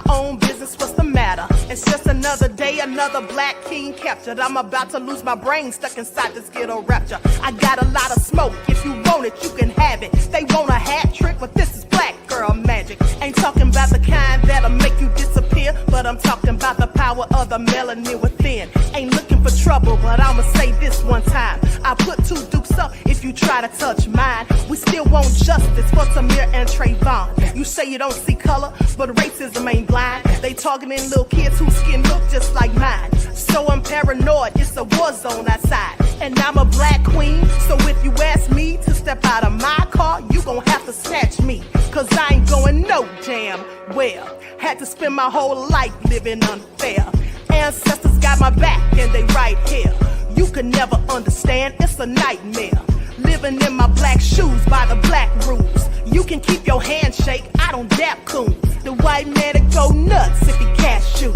my own business, what's the matter? It's just another day, another black king captured. I'm about to lose my brain, stuck inside this ghetto rapture. I got a lot of smoke, if you want it, you can have it. They want a hat trick, but this is black girl magic. Ain't talking about the kind that'll make you disappear, but I'm talking about the power of the melanin within. Ain't looking for trouble, but I'ma say this one time. I put 2 dukes up if you try to touch mine. We still want justice for Tamir and Trayvon. You say you don't see color, but racism ain't blind. They targeting little kids whose skin look just like mine. So I'm paranoid, it's a war zone outside. And I'm a black queen, so if you ask me to step out of my car, you gon' have to snatch me. Cause I ain't going no damn well. Had to spend my whole life living unfair. Ancestors got my back and they right here. You can never understand, it's a nightmare. Living in my black shoes by the black rules. You can keep your handshake, I don't dap coons. The white man that go nuts if he can't shoot.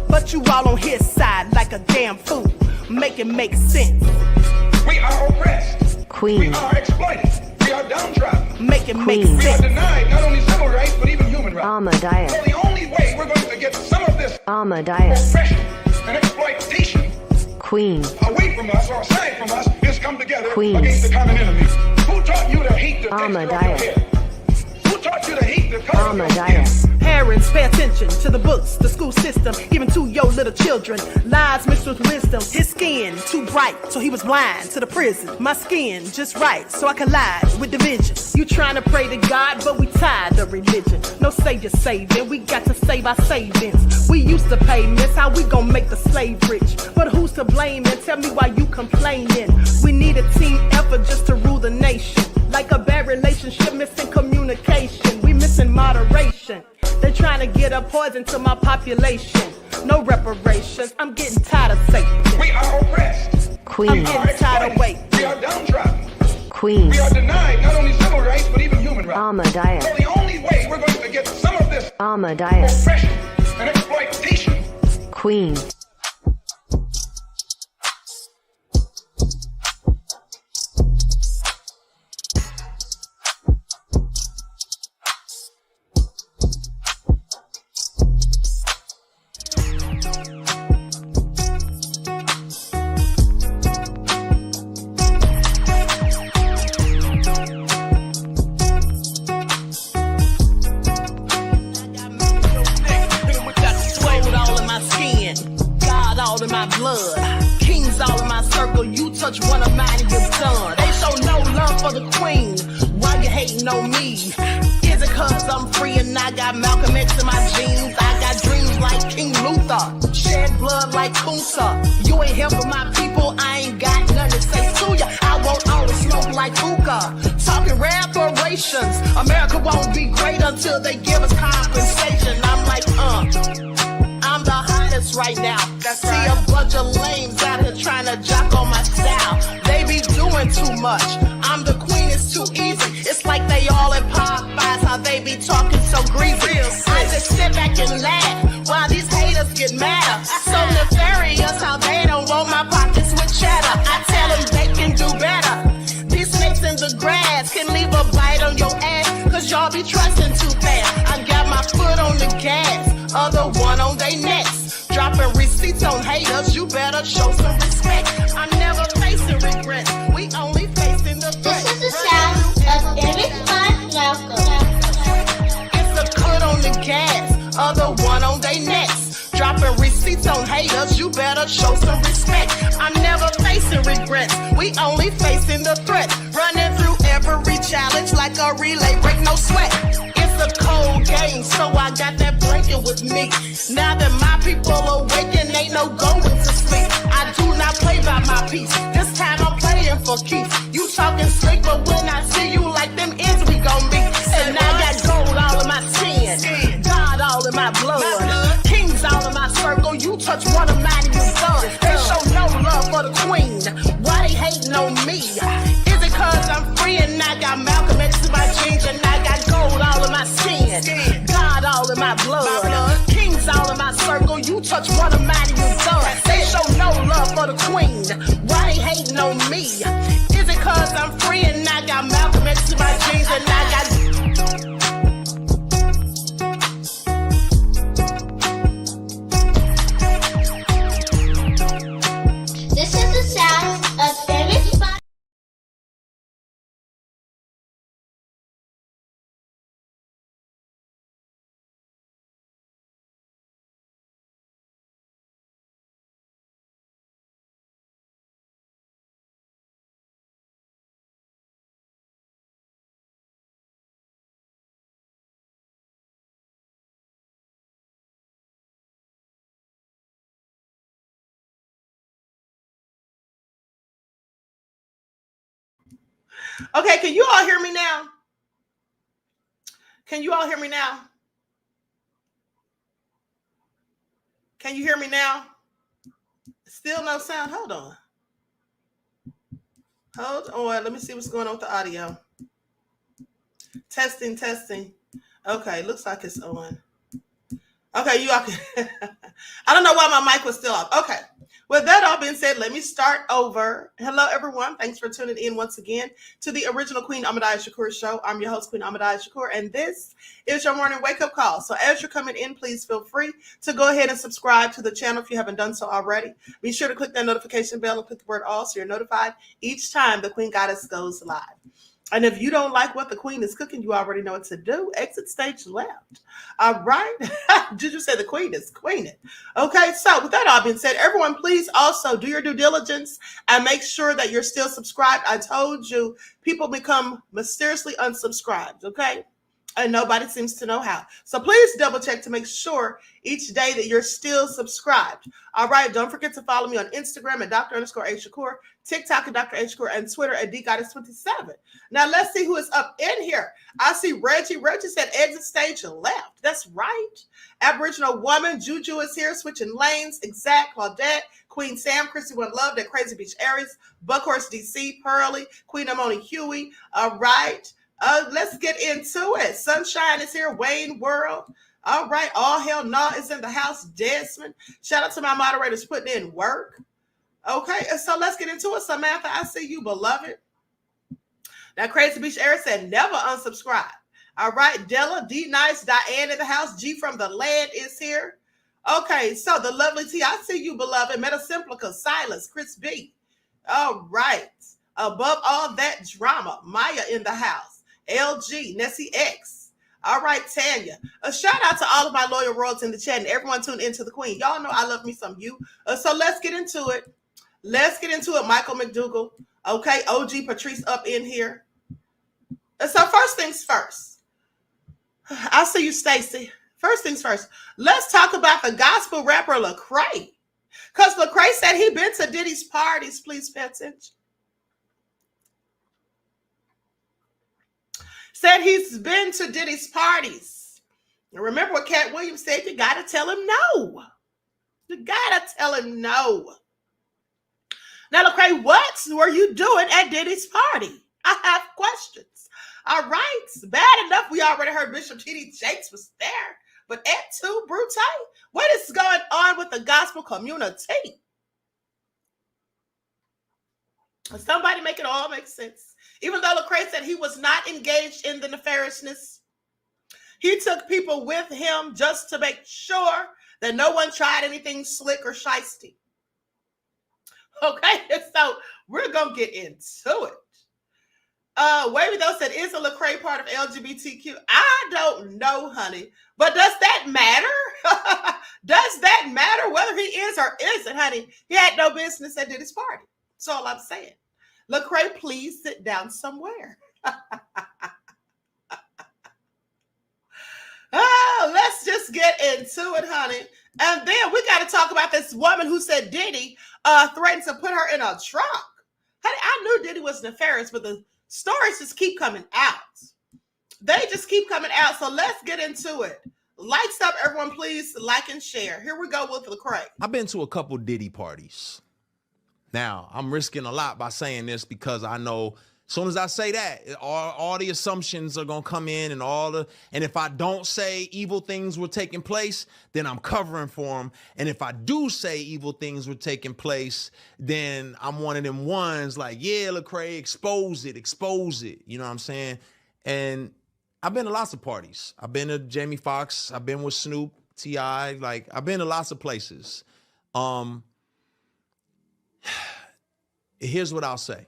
But you all on his side like a damn fool. Make it make sense. We are oppressed. Queen. We are exploited. We are downtrodden. Make it make sense. We are denied not only civil rights, but even human rights. Ahmadiyyah. So the only way we're going to get some of this Ahmadiyyah. oppression and exploitation Queen. away from us or aside from us is come together Queens. against the common enemy. Who taught you to hate the texture of your Ahmadiyyah. hair? Who taught you to hate the color of your skin? Ahmadiyyah. Parents, pay attention to the books, the school system, even to your little children. Lies mixed with wisdom. His skin too bright, so he was blind to the prison. My skin just right, so I collide with division. You trying to pray to God, but we tired of religion. No savior saving, we got to save our savings. We used to pay miss, how we gon' make the slave rich? But who's to blame, and tell me why you complaining? We need a team effort just to rule the nation. Like a bad relationship, missing communication. We missing moderation. They trying to get a poison to my population. No reparations. I'm getting tired of Satan. We are oppressed. I'm Queen. getting tired of waiting. We are downtrodden. Queen. We are denied not only civil rights, but even human rights. Ahmadiyyah. So the only way we're going to get some of this Ahmadiyyah. oppression and exploitation Queen. all in my blood. Kings all in my circle, you touch one of mine and you're done. They show no love for the queen, why you hating on me? Is it cause I'm free and I got Malcolm X in my jeans? I got dreams like King Luther, shed blood like Kunsa. You ain't helping my people, I ain't got nothing to say to ya. I want all the smoke like hookah, talking reparations. America won't be great until they give us compensation. I'm like, I'm the hottest right now. See a bunch of lames out here trying to jock on my style. They be doing too much. I'm the queen, it's too easy. It's like they all in Popeyes, how they be talking so greasy. I just sit back and laugh while these haters get mad. So nefarious how they don't want my pockets with cheddar. I tell them they can do better. These snakes in the grass can leave a bite on your ass, cause y'all be trusting too fast. I got my foot on the gas, other one on they necks. Dropping receipts on haters, you better show some respect. I'm never facing regrets, we only facing the threat. This is the sound of Eric Malcolm. It's a cut on the gas, other one on they necks. Dropping receipts on haters, you better show some respect. I'm never facing regrets, we only facing the threat. Running through every challenge like a relay, break no sweat. It's a cold game, so I got that blanket with me. Now that my people awaken, ain't no going to sleep. I do not play by my piece, this time I'm playing for keeps. You talking slick, but when I see you like them ends, we gon' meet. And I got gold all in my skin, God all in my blood, kings all in my circle, you touch one of mine and you're done. They show no love for the queen, why they hating on me? Is it cause I'm free and I got Malcolm X in my jeans, and I got gold all in my skin, God all in my blood, kings all in my circle, you touch one of mine and you're done. They show no love for the queen, why they hating on me? Is it cause I'm free and I got Malcolm X in my jeans, and I got Okay, can you all hear me now? Can you all hear me now? Can you hear me now? Still no sound. Hold on. Hold on. Let me see what's going on with the audio. Testing, testing. Okay, looks like it's on. Okay, you all can. I don't know why my mic was still off. Okay. With that all being said, let me start over. Hello, everyone. Thanks for tuning in once again to the original Queen Ahmadiyyah Shakur show. I'm your host, Queen Ahmadiyyah Shakur, and this is your morning wake-up call. So as you're coming in, please feel free to go ahead and subscribe to the channel if you haven't done so already. Be sure to click that notification bell and click the word all so you're notified each time the Queen Goddess goes live. And if you don't like what the Queen is cooking, you already know what to do. Exit stage left. All right. Did you say the Queen is queening? Okay. So with that all being said, everyone, please also do your due diligence and make sure that you're still subscribed. I told you people become mysteriously unsubscribed. Okay. And nobody seems to know how. So please double check to make sure each day that you're still subscribed. All right. Don't forget to follow me on Instagram at Dr._A Shakur, TikTok at Dr. A Shakur, and Twitter at DGoddess27. Now let's see who is up in here. I see Reggie. Reggie said exit stage left. That's right. Aboriginal woman. Juju is here. Switching lanes. Exact. Claudette. Queen Sam. Chrissy One Love. That Crazy Beach Aries. Buckhorse DC. Pearly. Queen Amoni Huey. All right. Let's get into it. Sunshine is here. Wayne World. All right. All Hell Nah is in the house. Desmond. Shout out to my moderators putting in work. Okay. So let's get into it. Samantha, I see you, beloved. Now, Crazy Beach Air said never unsubscribe. All right. Della, D Nice, Diane in the house. G from the land is here. Okay. So the lovely T, I see you, beloved. Metasimplica, Silas, Chris B. All right. Above all that drama, Maya in the house. LG, Nessie X. All right, Tanya. A shout out to all of my loyal royals in the chat and everyone tuned into the Queen. Y'all know I love me some you. So let's get into it. Let's get into it. Michael McDougal. Okay, OG Patrice up in here. So first things first. I see you, Stacy. First things first. Let's talk about the gospel rapper Lecrae. Because Lecrae said he been to Diddy's parties. Please pay attention. Said he's been to Diddy's parties. And remember what Cat Williams said? You got to tell him no. You got to tell him no. Now, Lecrae, what were you doing at Diddy's party? I have questions. All right. Bad enough we already heard Bishop T.D. Jakes was there. But Et tu, Brute? What is going on with the gospel community? Somebody make it all make sense. Even though Lecrae said he was not engaged in the nefariousness, he took people with him just to make sure that no one tried anything slick or shiesty. Okay, so we're going to get into it. Wavy though said, is a Lecrae part of LGBTQ? I don't know, honey. But does that matter? Does that matter whether he is or isn't, honey? He had no business at Diddy's party. That's all I'm saying. Lecrae, please sit down somewhere. Oh, let's just get into it, honey. And then we got to talk about this woman who said Diddy threatened to put her in a trunk. Honey, I knew Diddy was nefarious, but the stories just keep coming out. They just keep coming out. So let's get into it. Lights up, everyone, please like and share. Here we go with Lecrae. I've been to a couple Diddy parties. Now, I'm risking a lot by saying this because I know as soon as I say that, all the assumptions are going to come in and if I don't say evil things were taking place, then I'm covering for them. And if I do say evil things were taking place, then I'm one of them ones like, yeah, Lecrae, expose it. You know what I'm saying? And I've been to lots of parties. I've been to Jamie Foxx. I've been with Snoop, T.I. Like, I've been to lots of places. Here's what I'll say.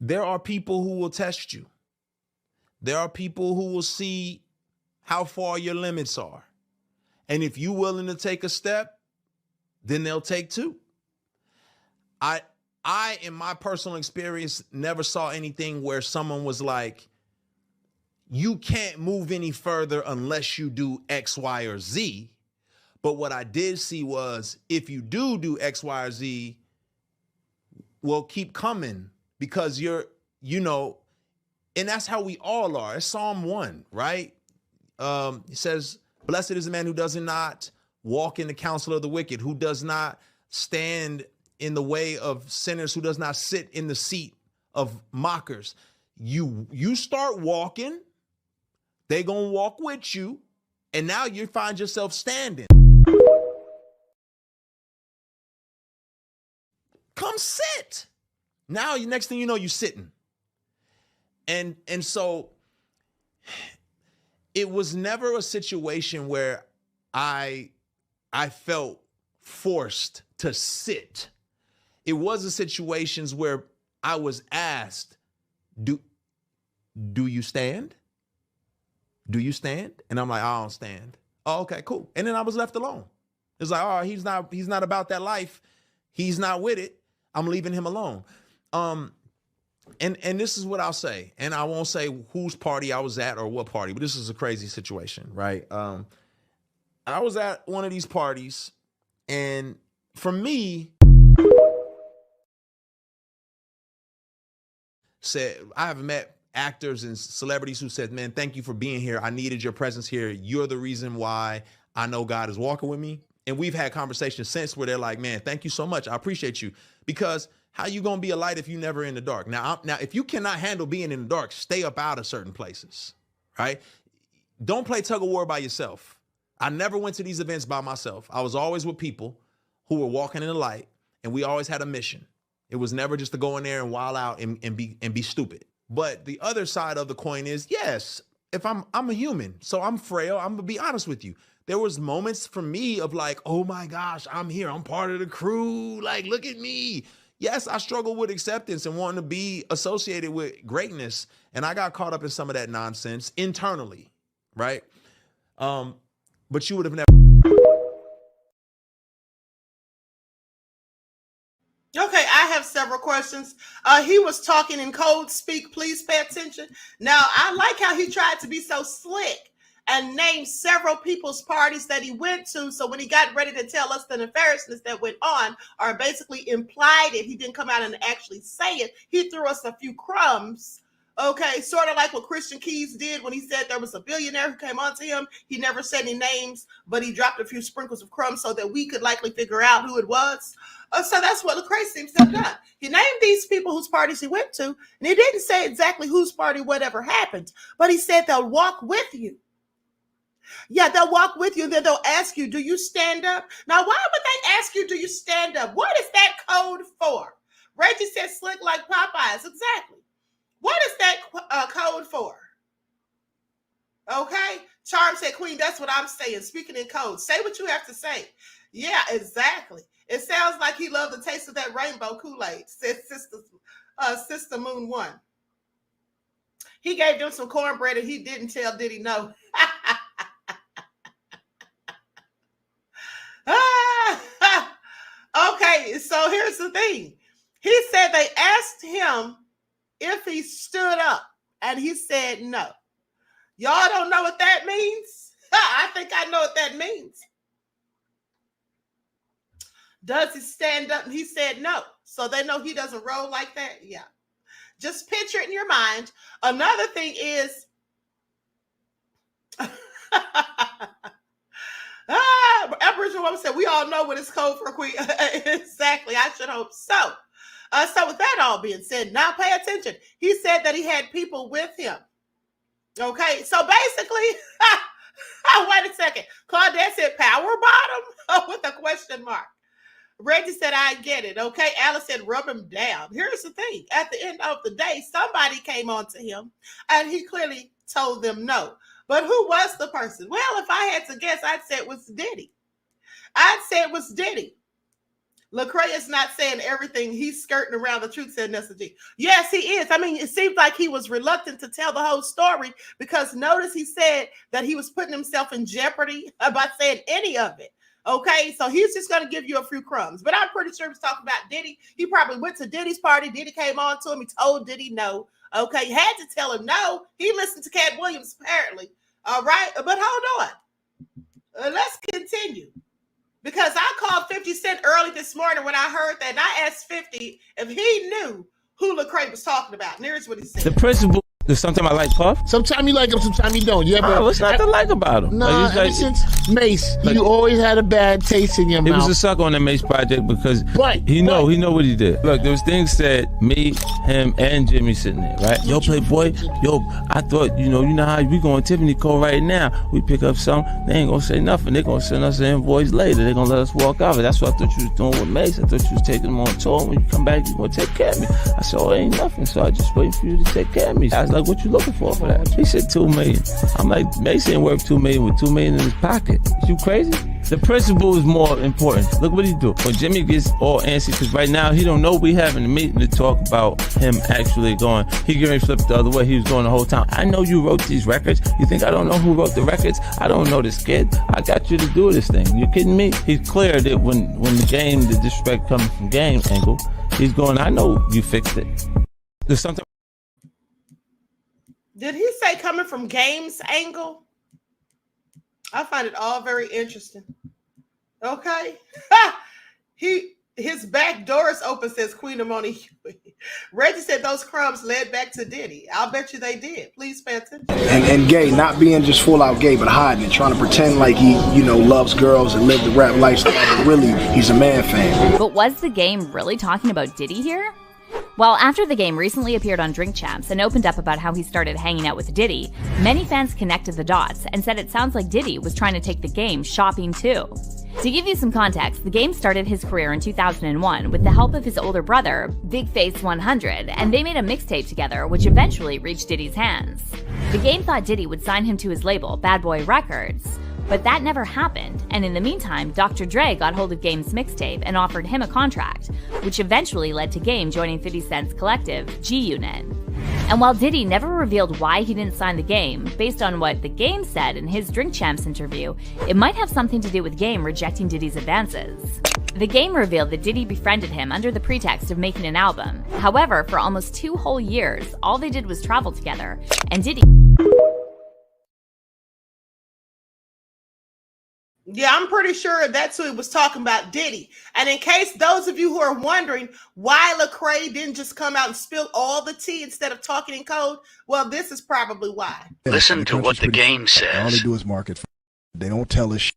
There are people who will test you. There are people who will see how far your limits are. And if you're willing to take a step, then they'll take two. I, in my personal experience, never saw anything where someone was like, you can't move any further unless you do X, Y, or Z. But what I did see was if you do X, Y, or Z, well, keep coming because you know, and that's how we all are. It's Psalm 1, right? It says, blessed is the man who does not walk in the counsel of the wicked, who does not stand in the way of sinners, who does not sit in the seat of mockers. You start walking, they gonna walk with you, and now you find yourself standing. Come sit. Now, next thing you know, you're sitting. And so it was never a situation where I felt forced to sit. It was a situations where I was asked, do you stand? Do you stand? And I'm like, I don't stand. Oh, okay, cool. And then I was left alone. It's like, oh, he's not about that life. He's not with it. I'm leaving him alone. And this is what I'll say, and I won't say whose party I was at or what party, but this is a crazy situation, right? I was at one of these parties, and for me, I have met actors and celebrities who said, man, thank you for being here. I needed your presence here. You're the reason why I know God is walking with me. And we've had conversations since where they're like, man, thank you so much. I appreciate you. Because how you going to be a light if you never in the dark? Now, if you cannot handle being in the dark, stay up out of certain places, right? Don't play tug of war by yourself. I never went to these events by myself. I was always with people who were walking in the light, and we always had a mission. It was never just to go in there and wild out and be stupid. But the other side of the coin is, yes, if I'm a human, so I'm frail. I'm gonna be honest with you. There was moments for me of like, oh my gosh, I'm here. I'm part of the crew. Like, look at me. Yes, I struggle with acceptance and wanting to be associated with greatness. And I got caught up in some of that nonsense internally, right? But you would have never. Okay, I have several questions. He was talking in code speak. Please pay attention. Now, I like how he tried to be so slick and name several people's parties that he went to. So when he got ready to tell us the nefariousness that went on, or basically implied it, he didn't come out and actually say it. He threw us a few crumbs. Okay, sort of like what Christian Keys did when he said there was a billionaire who came onto him. He never said any names, but he dropped a few sprinkles of crumbs so that we could likely figure out who it was. So that's what Lecrae seems to have done. He named these people whose parties he went to, and he didn't say exactly whose party whatever happened, but he said they'll walk with you. Yeah, they'll walk with you, and then they'll ask you, do you stand up? Now, why would they ask you, do you stand up? What is that code for? Reggie said slick like Popeyes. Exactly. What is that code for? Okay. Charm said, Queen, that's what I'm saying. Speaking in code. Say what you have to say. Yeah, exactly. It sounds like he loved the taste of that rainbow Kool-Aid, said Sister Moon 1. He gave them some cornbread and he didn't tell Diddy no. Okay, so here's the thing. He said they asked him if he stood up, and he said no. Y'all don't know what that means? I think I know what that means. Does he stand up? And he said no. So they know he doesn't roll like that? Yeah. Just picture it in your mind. Another thing is, Aboriginal woman said, we all know what it's code for, Queen. Exactly. I should hope so. So with that all being said, now pay attention. He said that he had people with him. Okay. So basically, wait a second. Claudette said power bottom with a question mark. Reggie said, I get it. Okay. Alice said, rub him down. Here's the thing. At the end of the day, somebody came on to him and he clearly told them no. But who was the person? Well, if I had to guess, I'd say it was Diddy. Lecrae is not saying everything. He's skirting around the truth, said Nessa G. Yes, he is. I mean, it seems like he was reluctant to tell the whole story because notice he said that he was putting himself in jeopardy by saying any of it. Okay, so he's just going to give you a few crumbs. But I'm pretty sure he was talking about Diddy. He probably went to Diddy's party. Diddy came on to him. He told Diddy no. Okay, he had to tell him no. He listened to Cat Williams, apparently. All right, but hold on. Let's continue. Because I called 50 Cent early this morning when I heard that, and I asked 50 if he knew who Lecrae was talking about. And here's what he said. The principal. Sometimes I like Puff. Sometimes you like him, sometimes you don't. Yeah, what's not to like about him? Nah, like, ever since Mace, you always had a bad taste in your mouth. He was a sucker on the Mace project because he know what he did. Look, there was things said, me, him, and Jimmy sitting there, right? Yo, Playboy, I thought, you know how we going Tiffany Cole right now. We pick up something, they ain't gonna say nothing. They gonna send us an invoice later. They gonna let us walk out. That's what I thought you was doing with Mace. I thought you was taking him on tour. When you come back, you gonna take care of me. I said, oh, it ain't nothing. So I just waiting for you to take care of me. I was like, what you looking for that? He said $2 million. I'm like, Mace ain't worth $2 million with $2 million in his pocket. You crazy? The principle is more important. Look what he do. When Jimmy gets all antsy, because right now he don't know we having a meeting to talk about him actually going. He getting flipped the other way. He was going the whole time. I know you wrote these records. You think I don't know who wrote the records? I don't know this kid. I got you to do this thing. You kidding me? He's clear that when the disrespect coming from game angle, he's going, I know you fixed it. There's something. Did he say coming from games angle? I find it all very interesting. Okay. His back door is open, says Queen Amoni. Reggie said those crumbs led back to Diddy. I'll bet you they did. Please pay attention. And gay, not being just full out gay, but hiding it, trying to pretend like he, loves girls and live the rap lifestyle, but really, he's a man fan. But was the game really talking about Diddy here? Well, after the game recently appeared on Drink Champs and opened up about how he started hanging out with Diddy, many fans connected the dots and said it sounds like Diddy was trying to take the game shopping too. To give you some context, the game started his career in 2001 with the help of his older brother, Big Face 100, and they made a mixtape together which eventually reached Diddy's hands. The game thought Diddy would sign him to his label, Bad Boy Records, but that never happened, and in the meantime, Dr. Dre got hold of Game's mixtape and offered him a contract, which eventually led to Game joining 50 Cent's collective, G-Unit. And while Diddy never revealed why he didn't sign the Game, based on what the Game said in his Drink Champs interview, it might have something to do with Game rejecting Diddy's advances. The Game revealed that Diddy befriended him under the pretext of making an album. However, for almost 2 whole years, all they did was travel together, and Diddy... Yeah, I'm pretty sure that's who he was talking about, Diddy. And in case those of you who are wondering why Lecrae didn't just come out and spill all the tea instead of talking in code, well, this is probably why. Listen to what the game says. All they do is market. They don't tell us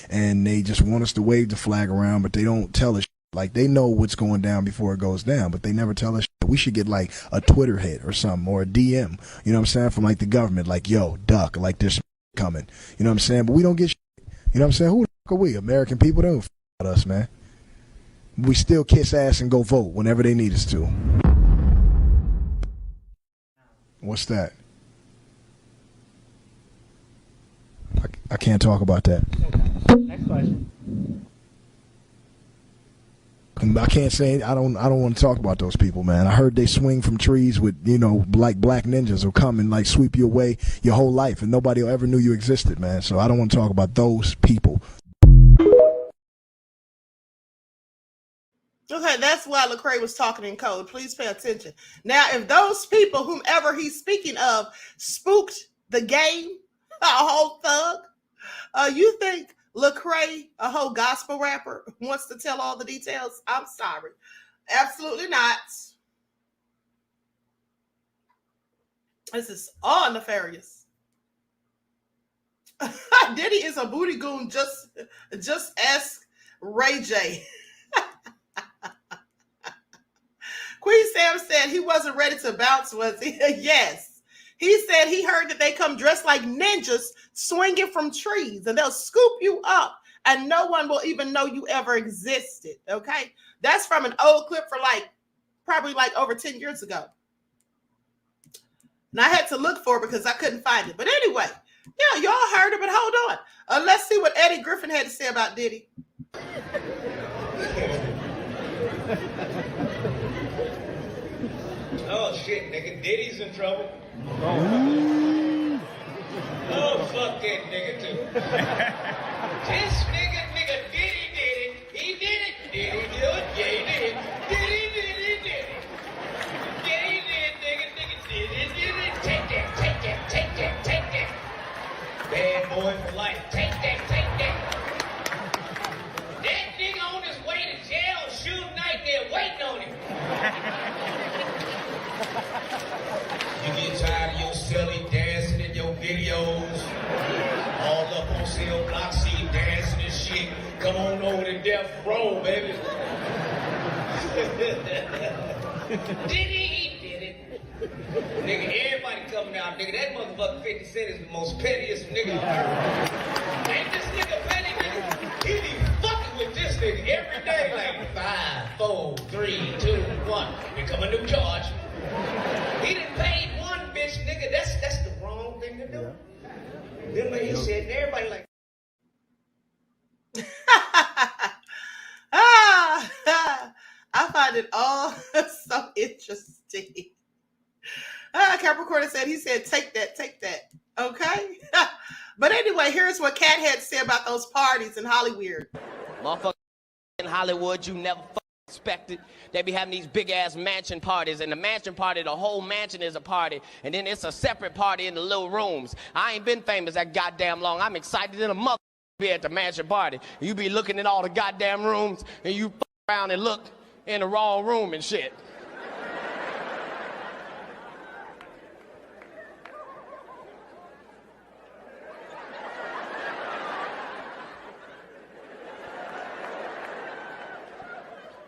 and they just want us to wave the flag around, but they don't tell us. Like, they know what's going down before it goes down, but they never tell us. We should get like a Twitter hit or something, or a DM, you know what I'm saying, from like the government, like, yo, duck, like there's coming, you know what I'm saying, but we don't get. You know what I'm saying? Who the fuck are we? American people don't f about us, man. We still kiss ass and go vote whenever they need us to. What's that? I can't talk about that. Okay. Next question. I can't say I don't want to talk about those people, man. I heard they swing from trees with, like black ninjas will come and like sweep you away your whole life and nobody ever knew you existed, man. So I don't want to talk about those people. Okay, that's why Lecrae was talking in code. Please pay attention. Now, if those people, whomever he's speaking of, spooked the game, a whole thug, you think Lecrae, a whole gospel rapper, wants to tell all the details? I'm sorry. Absolutely not. This is all nefarious. Diddy is a booty goon. Just ask Ray J. Queen Sam said he wasn't ready to bounce, was he? Yes. He said he heard that they come dressed like ninjas swinging from trees and they'll scoop you up and no one will even know you ever existed, okay? That's from an old clip for probably over 10 years ago. And I had to look for it because I couldn't find it. But anyway, yeah, y'all heard it, but hold on. Let's see what Eddie Griffin had to say about Diddy. Oh shit, nigga, Diddy's in trouble. Oh, fuck that nigga too. This nigga, Diddy did it. He did it. Diddy do it. Yeah, he did it. Diddy did it. Yeah, he did, nigga, did it. Take that. Bad boy for life. Take that. That nigga on his way to jail, Suge Knight there waiting on him. baby. Diddy, he did it. Nigga, everybody coming out, nigga. That motherfucker 50 Cent is the most pettiest nigga I've heard. Ain't this nigga petty, nigga? He be fucking with this nigga every day, like 5, 4, 3, 2, 1. Here come a new charge. He done paid one bitch, nigga. That's the wrong thing to do. Then when he said, and everybody like. I find it all so interesting. Capricorn said, he said, take that. Okay. But anyway, here's what Cat had to say about those parties in Hollywood. Motherfucker in Hollywood, you never expected. They be having these big ass mansion parties, and the mansion party, the whole mansion is a party, and then it's a separate party in the little rooms. I ain't been famous that goddamn long. I'm excited in a mother be at the mansion party. You be looking at all the goddamn rooms, and you around and look in the wrong room and shit.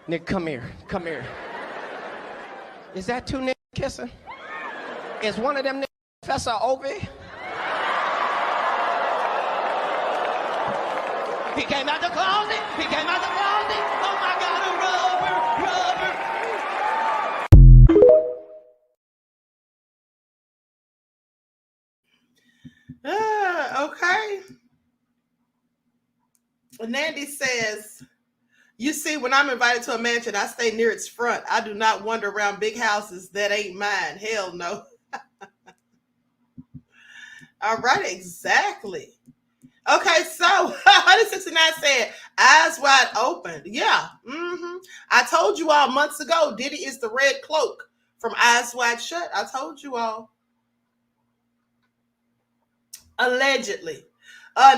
Nick, come here. Is that two niggas kissing? Is one of them niggas Professor Obi? He came out the closet. Oh my God, a rubber. Okay. Nandy says, you see, when I'm invited to a mansion, I stay near its front. I do not wander around big houses that ain't mine. Hell no. All right, exactly. Okay, so 169 said, eyes wide open. Yeah. I told you all months ago, Diddy is the red cloak from Eyes Wide Shut. I told you all. Allegedly.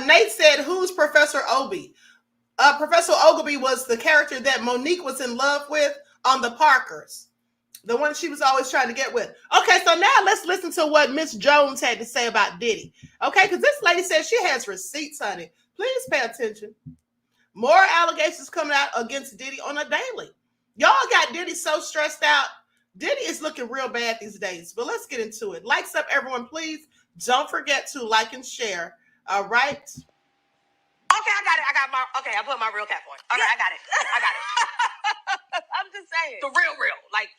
Nate said, who's Professor Obi? Professor Ogilvy was the character that Monique was in love with on the Parkers. The one she was always trying to get with. Okay, so now let's listen to what Miss Jones had to say about Diddy. Okay, because this lady says she has receipts, honey. Please pay attention. More allegations coming out against Diddy on a daily. Y'all got Diddy so stressed out. Diddy is looking real bad these days, but let's get into it. Likes up, everyone, please. Don't forget to like and share. All right. Okay, I got it. I put my real cap on. Okay, yeah. I got it. I'm just saying. The real. Like,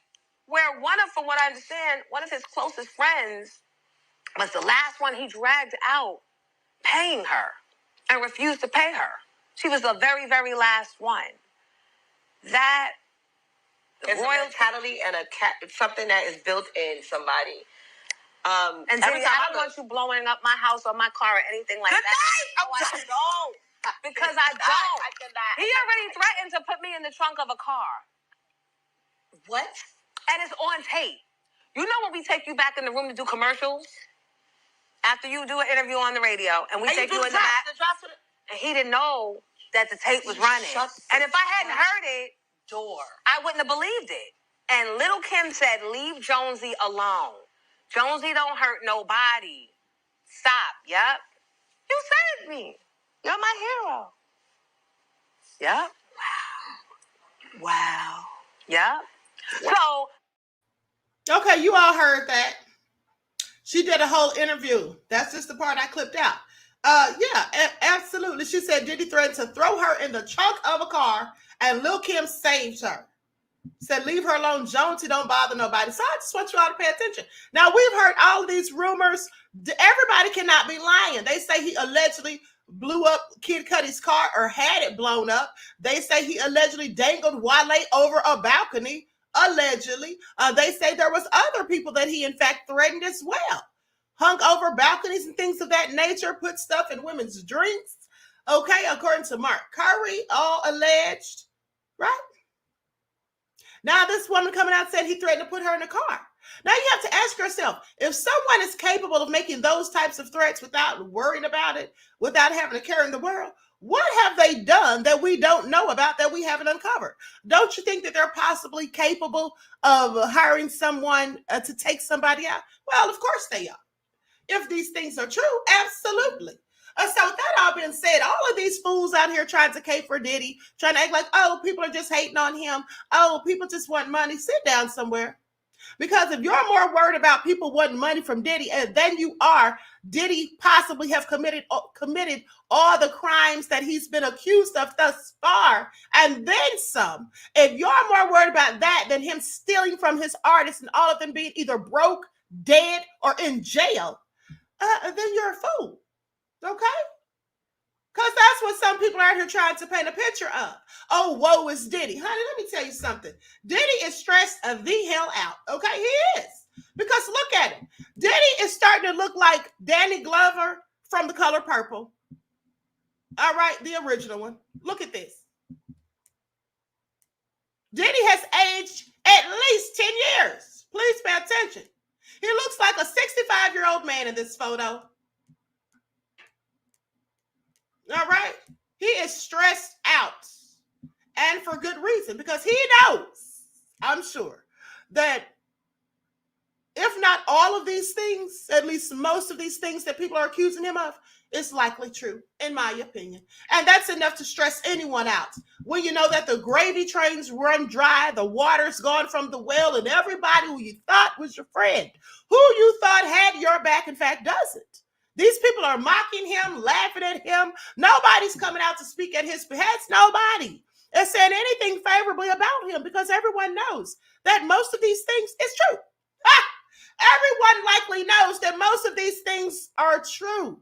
where from what I understand, one of his closest friends was the last one he dragged out paying her and refused to pay her. She was the very, very last one. That it's a mentality and it's something that is built in somebody. And Diddy, I don't want you blowing up my house or my car or anything like that. Good night. No. Because I don't. I cannot. He already threatened to put me in the trunk of a car. What? And it's on tape. You know when we take you back in the room to do commercials? After you do an interview on the radio, and we take you in the back, and he didn't know that the tape was running. And if I hadn't heard it, I wouldn't have believed it. And Little Kim said, leave Jonesy alone. Jonesy don't hurt nobody. Stop. Yep. You saved me. You're my hero. Yep. Wow. Yep. So. Okay, you all heard that. She did a whole interview. That's just the part I clipped out. Yeah, absolutely. She said Diddy threatened to throw her in the trunk of a car, and Lil Kim saved her. Said, leave her alone, Jonesy, don't bother nobody. So I just want you all to pay attention. Now, we've heard all of these rumors. Everybody cannot be lying. They say he allegedly blew up Kid Cudi's car or had it blown up. They say he allegedly dangled Wale over a balcony. Allegedly. They say there was other people that he, in fact, threatened as well. Hung over balconies and things of that nature, put stuff in women's drinks. Okay, according to Mark Curry, all alleged, right? Now this woman coming out said he threatened to put her in a car. Now you have to ask yourself, if someone is capable of making those types of threats without worrying about it, without having to care in the world, what have they done that we don't know about, that we haven't uncovered? Don't you think that they're possibly capable of hiring someone to take somebody out? Well, of course they are. If these things are true, absolutely. So with that all being said, all of these fools out here trying to cape for Diddy, trying to act like, oh, people are just hating on him. Oh, people just want money. Sit down somewhere. Because if you're more worried about people wanting money from Diddy than you are, Diddy possibly have committed all the crimes that he's been accused of thus far, and then some. If you're more worried about that than him stealing from his artists and all of them being either broke, dead, or in jail, then you're a fool. Okay? Because that's what some people are out here trying to paint a picture of. Oh, woe is Diddy. Honey, let me tell you something. Diddy is stressed the hell out. Okay, he is. Because look at him. Diddy is starting to look like Danny Glover from The Color Purple. All right, the original one. Look at this. Diddy has aged at least 10 years. Please pay attention. He looks like a 65-year-old man in this photo. All right. He is stressed out, and for good reason, because he knows, I'm sure, that if not all of these things, at least most of these things that people are accusing him of is likely true, in my opinion. And that's enough to stress anyone out. When you know that the gravy trains run dry, the water's gone from the well, and everybody who you thought was your friend, who you thought had your back, in fact, doesn't. These people are mocking him, laughing at him. Nobody's coming out to speak at his behest. Nobody is saying anything favorably about him, because everyone knows that most of these things is true. Everyone likely knows that most of these things are true.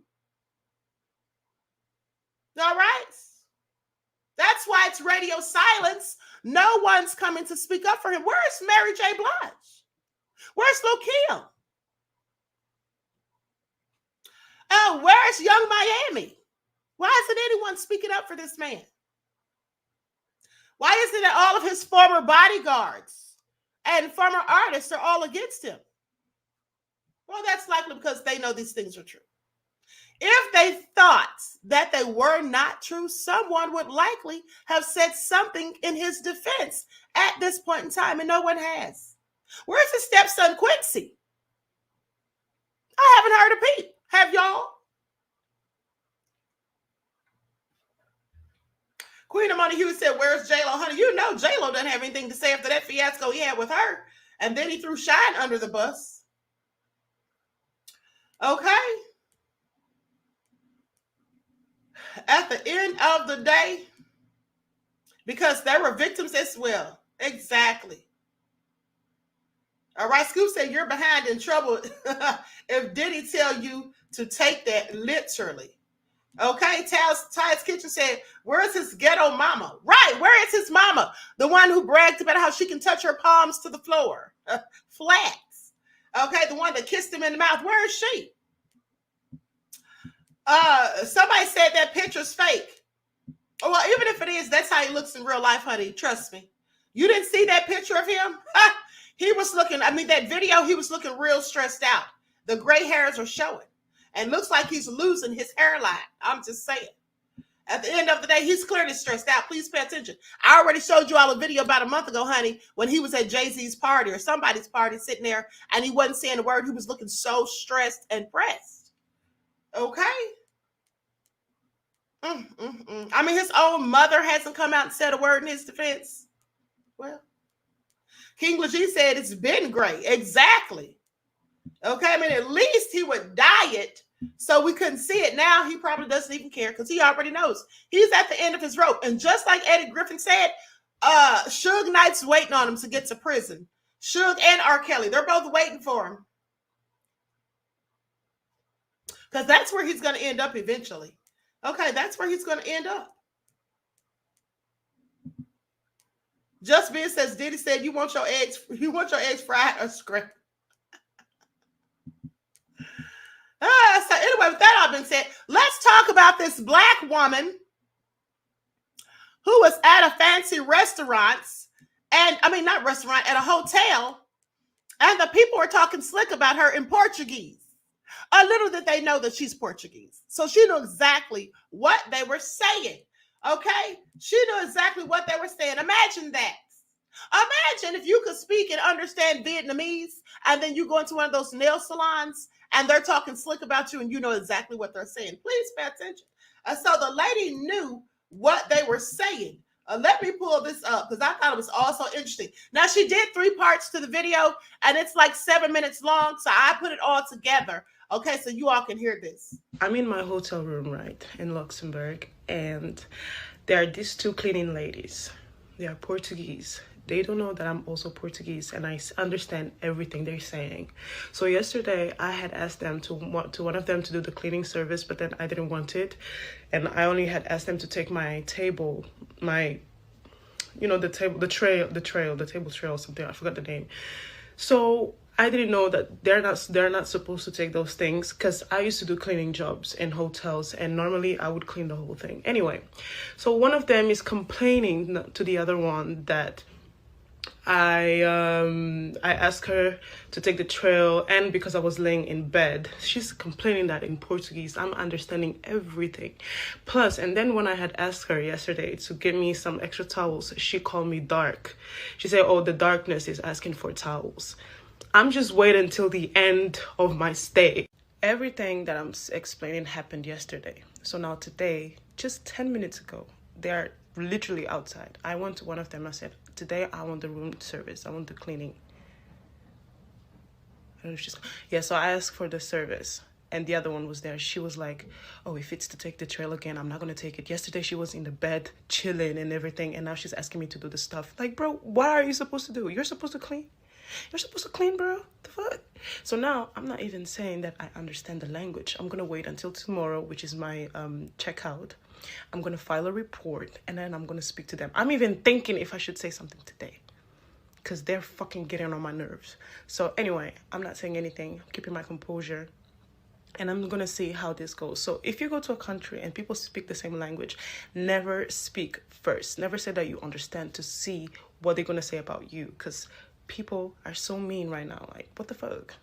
All right? That's why it's radio silence. No one's coming to speak up for him. Where's Mary J. Blige? Where's Lil Kim? Oh, where's Young Miami? Why isn't anyone speaking up for this man? Why is it that all of his former bodyguards and former artists are all against him? Well, that's likely because they know these things are true. If they thought that they were not true, someone would likely have said something in his defense at this point in time, and no one has. Where's his stepson, Quincy? I haven't heard a peep. Have y'all? Queen of Money Hughes said, where's J-Lo? Honey, you know J-Lo doesn't have anything to say after that fiasco he had with her. And then he threw Shine under the bus. Okay. At the end of the day, because there were victims as well. Exactly. All right, Scoop said you're behind in trouble if Diddy tell you to take that literally. Okay, Ty's Kitchen said, where's his ghetto mama? Right, where is his mama? The one who bragged about how she can touch her palms to the floor. Flats. Okay, the one that kissed him in the mouth. Where is she? Somebody said that picture's fake. Well, even if it is, that's how he looks in real life, honey. Trust me. You didn't see that picture of him? He was looking, that video, he was looking real stressed out. The gray hairs are showing. And looks like he's losing his hairline. I'm just saying. At the end of the day, he's clearly stressed out. Please pay attention. I already showed you all a video about a month ago, honey, when he was at Jay-Z's party or somebody's party sitting there and he wasn't saying a word. He was looking so stressed and pressed. Okay? His own mother hasn't come out and said a word in his defense. Well, King Lejeune said it's been great. Exactly. Okay, at least he would diet so we couldn't see it. Now he probably doesn't even care because he already knows. He's at the end of his rope. And just like Eddie Griffin said, Suge Knight's waiting on him to get to prison. Suge and R. Kelly, they're both waiting for him. Because that's where he's going to end up eventually. Okay, that's where he's going to end up. Just Ben says, Diddy said, you want your eggs fried or scrambled? So anyway, with that all being said, let's talk about this black woman who was at a fancy restaurant, at a hotel, and the people were talking slick about her in Portuguese. Little did they know that she's Portuguese. So she knew exactly what they were saying. Okay? She knew exactly what they were saying. Imagine that. Imagine if you could speak and understand Vietnamese, and then you go into one of those nail salons and they're talking slick about you and you know exactly what they're saying. Please pay attention. And so the lady knew what they were saying. Let me pull this up because I thought it was also interesting. Now, she did 3 parts to the video, and it's like 7 minutes long, so I put it all together. Okay, so you all can hear this. I'm in my hotel room, right, in Luxembourg, and there are these 2 cleaning ladies. They are Portuguese. They don't know that I'm also Portuguese, and I understand everything they're saying. So yesterday, I had asked them to one of them to do the cleaning service, but then I didn't want it, and I only had asked them to take my table, the table trail, something, I forgot the name. So I didn't know that they're not supposed to take those things, because I used to do cleaning jobs in hotels, and normally I would clean the whole thing. Anyway, so one of them is complaining to the other one that I asked her to take the trail, and because I was laying in bed, she's complaining that in Portuguese. I'm understanding everything. Plus, and then when I had asked her yesterday to give me some extra towels, she called me dark. She said, oh, the darkness is asking for towels. I'm just waiting until the end of my stay. Everything that I'm explaining happened yesterday. So now today, just 10 minutes ago, they are literally outside. I went to one of them. I said, today I want the room service. I want the cleaning. I don't know if she's... Yeah, so I asked for the service. And the other one was there. She was like, oh, if it's to take the trail again, I'm not going to take it. Yesterday, she was in the bed, chilling and everything. And now she's asking me to do the stuff. Like, bro, what are you supposed to do? You're supposed to clean? You're supposed to clean, bro. The fuck? So now, I'm not even saying that I understand the language. I'm going to wait until tomorrow, which is my checkout. I'm going to file a report, and then I'm going to speak to them. I'm even thinking if I should say something today, because they're fucking getting on my nerves. So anyway, I'm not saying anything. I'm keeping my composure, and I'm going to see how this goes. So if you go to a country and people speak the same language, never speak first. Never say that you understand to see what they're going to say about you, because people are so mean right now. Like, what the fuck?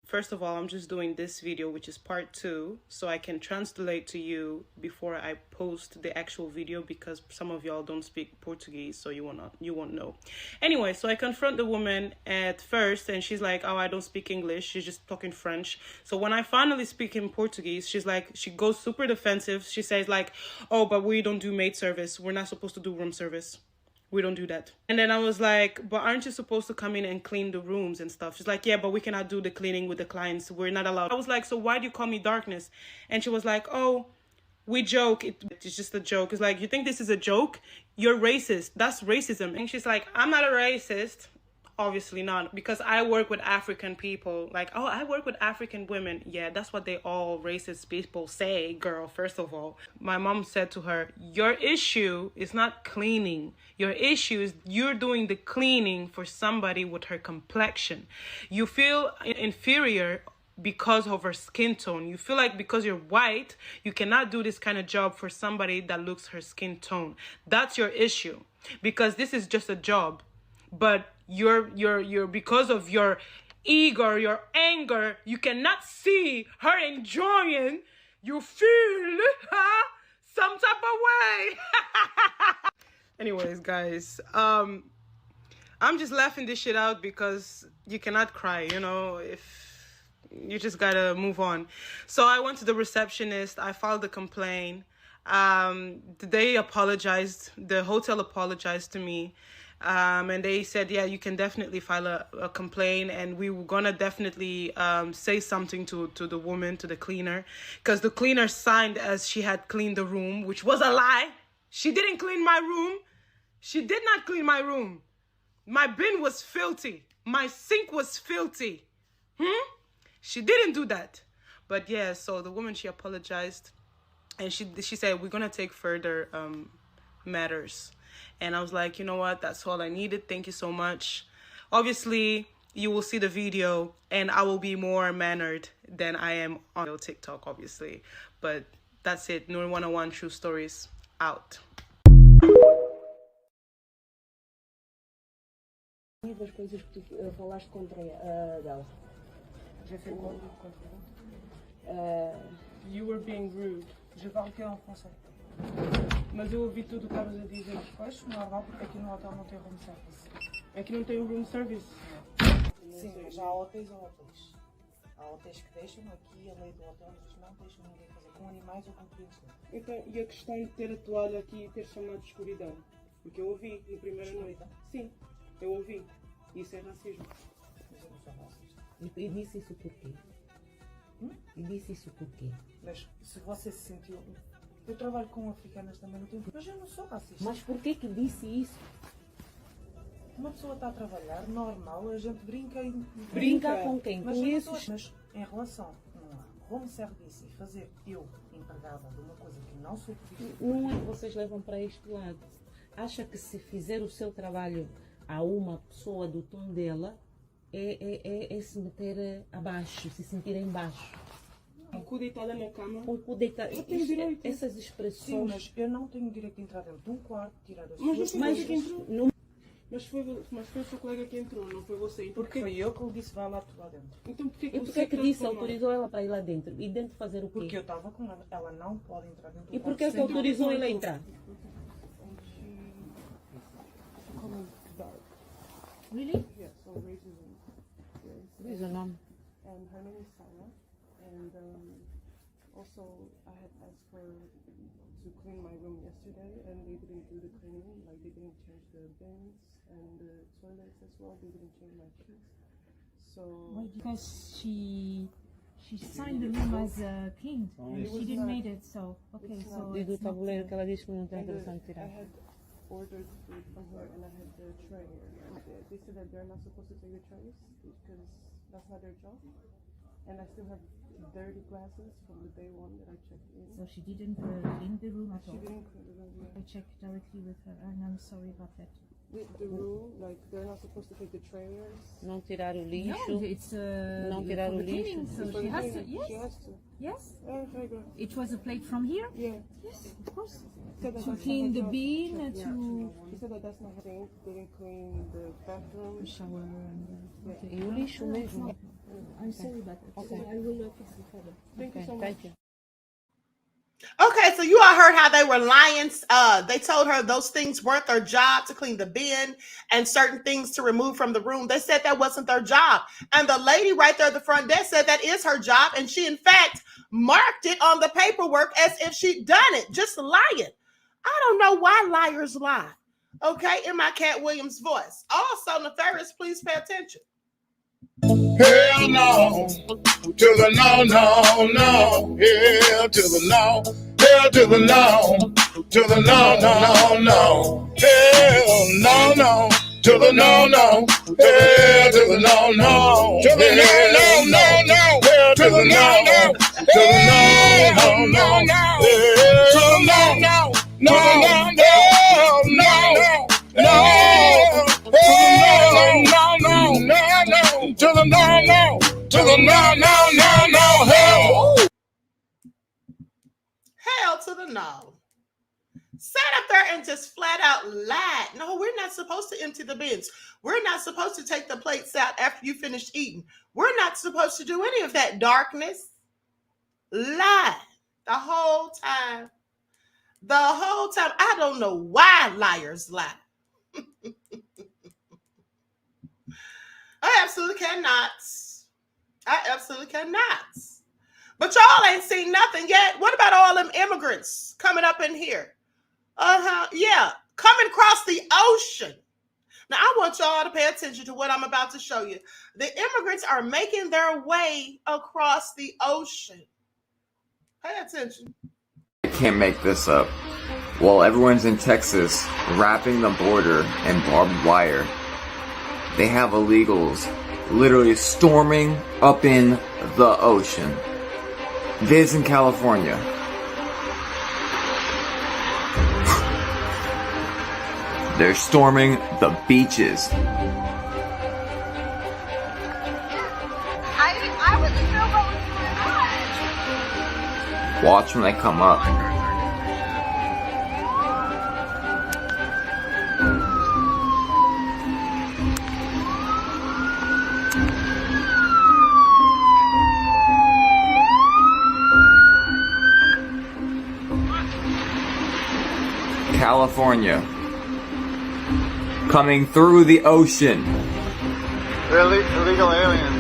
First of all, I'm just doing this video, which is part 2, so I can translate to you before I post the actual video, because some of y'all don't speak Portuguese, so you won't know. Anyway, so I confront the woman at first, and she's like, oh, I don't speak English. She's just talking French. So when I finally speak in Portuguese, she's like, she goes super defensive. She says like, oh, but we don't do maid service. We're not supposed to do room service. We don't do that. And then I was like, but aren't you supposed to come in and clean the rooms and stuff? She's like, yeah, but we cannot do the cleaning with the clients. We're not allowed. I was like, so why do you call me darkness? And she was like, oh, we joke. It's just a joke. It's like, you think this is a joke? You're racist. That's racism. And she's like, I'm not a racist. Obviously not, because I work with African people. Like, oh, I work with African women. Yeah, that's what they all racist people say, girl. First of all, my mom said to her, your issue is not cleaning. Your issue is you're doing the cleaning for somebody with her complexion. You feel inferior because of her skin tone. You feel like because you're white, you cannot do this kind of job for somebody that looks her skin tone. That's your issue, because this is just a job. But you're because of your ego, your anger, you cannot see her enjoying. You feel some type of way. Anyways, guys, I'm just laughing this shit out because you cannot cry, you know, if you just gotta move on. So I went to the receptionist. I filed a complaint. They apologized. The hotel apologized to me. And they said, yeah, you can definitely file a complaint, and we were gonna definitely say something to the woman, to the cleaner, because the cleaner signed as she had cleaned the room, which was a lie. She didn't clean my room. She did not clean my room. My bin was filthy. My sink was filthy. She didn't do that. But yeah, so the woman, she apologized, and she said, we're gonna take further matters. And I was like, you know what? That's all I needed. Thank you so much. Obviously, you will see the video, and I will be more mannered than I am on TikTok, obviously. But that's it. Nur 101 True Stories out. Das coisas que tu falaste contra dela. Já foi contra ela? You were being rude. Je parle que en français. Mas eu ouvi tudo o que estavas a dizer. Pois, normal, porque aqui no hotel não tem room service. Aqui não tem room service. Sim, mas há hotéis ou hotéis. Há hotéis que deixam, aqui a lei do hotel diz não deixam ninguém fazer com animais ou com clientes. Então, e a questão de ter a toalha aqui e ter chamado de escuridão? Porque eu ouvi na primeira noite. Sim, eu ouvi. Isso é racismo. Mas eu não sou racista. E disse isso por quê? E disse isso por quê? Mas se você se sentiu... Eu trabalho com africanas também no tempo, mas eu não sou racista. Mas por que disse isso? Uma pessoa está a trabalhar, normal, a gente brinca e... Brinca com quem? Mas, Com esses? mas em relação a home service e fazer eu, empregada de uma coisa que não sou profissional... Não é que vocês levam para este lado. Acha que se fizer o seu trabalho a uma pessoa do tom dela, é se meter abaixo, se sentir em baixo. Um cu deitada na cama. Um cu deitada. Eu tenho direito. Essas expressões... Sim, mas eu não tenho direito de entrar dentro de um quarto, tirar as Mas suas não foi coisas. você que entrou. Mas foi o seu colega que entrou, não foi você. Porque foi eu que lhe disse, vai lá tu lá dentro. Então porquê E porquê que disse, autorizou ela para ir lá dentro? E dentro fazer o quê? Porque eu estava com ela, ela não pode entrar dentro do E quarto. porquê que autorizou ele a entrar? Really? Yes, so racism. What is her name? And her name is Sarah. And also, I had asked her to clean my room yesterday, and they didn't do the cleaning. Like, they didn't change the bins and the toilets as well. They didn't change my sheets. So... Why? Because she signed the room as clean. She didn't make it, so... Okay, so... Diz do tabuleiro que ela disse que não tem autorização de tirar. I had ordered food from her, and I had the tray. And they said that they're not supposed to take the trays because that's not their job. And I still have dirty glasses from the day one that I checked in. So she didn't clean the room at all? She didn't clean the room, yeah. I checked directly with her, and I'm sorry about that. With the room, like, they're not supposed to take the trays. Não tirar o lixo. No, it's não tirar for o the lixo. cleaning, so she has to. Yes. She has to. Yes. Okay, good. It was a plate from here. Yeah. Yes, of course. Said that To that's clean not the her job. bin, Yeah. to She said that that's not her thing. They didn't clean the bathroom. shower and. Okay. E o lixo mesmo. I'm sorry about that. Okay. I will fix it further. Thank you so much. Thank you. Okay, so you all heard how they were lying. They told her those things weren't their job to clean the bin and certain things to remove from the room. They said that wasn't their job. And the lady right there at the front desk said that is her job. And she, in fact, marked it on the paperwork as if she'd done it, just lying. I don't know why liars lie. Okay, in my Cat Williams voice. Also, Nefarious, please pay attention. Hell no, to the no, no, no. Hell to the no, hell to the no, to the no, no, no. Hell no, no, to the no, no. Hell to the no, no, to the no, no, no, no. Hell to the no, no, to the no, no, no. Hell to the no, no, no, no, no, no. Hell no, no, no, no. To the no, no, to the no, no, no, no. Hell. Hell to the no. Sat up there and just flat out lied. No, we're not supposed to empty the bins. We're not supposed to take the plates out after you finished eating. We're not supposed to do any of that darkness. Lie the whole time. The whole time. I don't know why liars lie. I absolutely cannot. I absolutely cannot. But y'all ain't seen nothing yet. What about all them immigrants coming up in here? Yeah, coming across the ocean. Now, I want y'all to pay attention to what I'm about to show you. The immigrants are making their way across the ocean. Pay attention. I can't make this up. While everyone's in Texas wrapping the border in barbed wire, they have illegals literally storming up in the ocean. This in California. They're storming the beaches. I wasn't sure what was going on. Watch when they come up. California. Coming through the ocean. They're illegal aliens.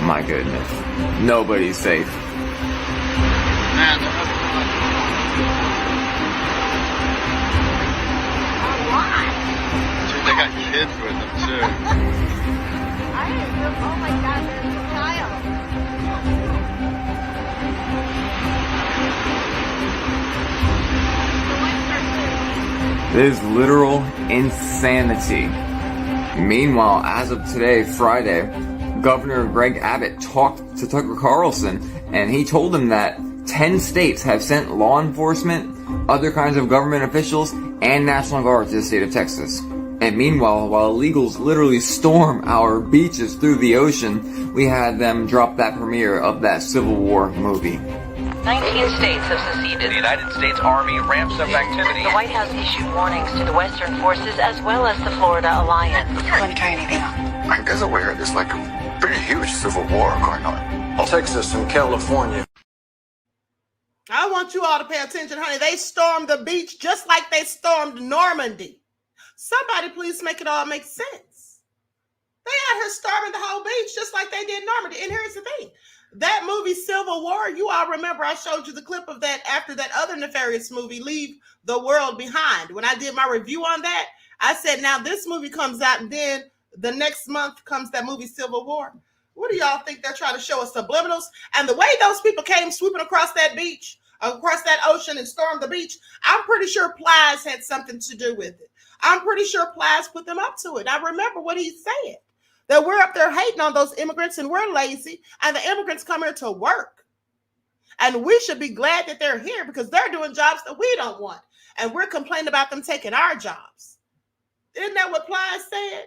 My goodness. Nobody's safe. Man, they got kids with them too. Oh my God, there's a child. It is literal insanity. Meanwhile, as of today, Friday, Governor Greg Abbott talked to Tucker Carlson, and he told him that 10 states have sent law enforcement, other kinds of government officials, and National Guard to the state of Texas. And meanwhile, while illegals literally storm our beaches through the ocean, we had them drop that premiere of that Civil War movie. 19 states have seceded. The United States Army ramps up activity. The White House issued warnings to the Western forces as well as the Florida Alliance. Couldn't try anything. I'm just aware there's like a pretty huge civil war going on. Texas and California. I want you all to pay attention, honey. They stormed the beach just like they stormed Normandy. Somebody please make it all make sense. They out here storming the whole beach just like they did Normandy. And here's the thing. That movie, Civil War, you all remember I showed you the clip of that after that other nefarious movie, Leave the World Behind. When I did my review on that, I said, now this movie comes out and then the next month comes that movie, Civil War. What do y'all think they're trying to show us? Subliminals? And the way those people came swooping across that beach, across that ocean and stormed the beach, I'm pretty sure Plies had something to do with it. I'm pretty sure Plies put them up to it. I remember what he said. That we're up there hating on those immigrants and we're lazy, and the immigrants come here to work. And we should be glad that they're here because they're doing jobs that we don't want. And we're complaining about them taking our jobs. Isn't that what Plies said?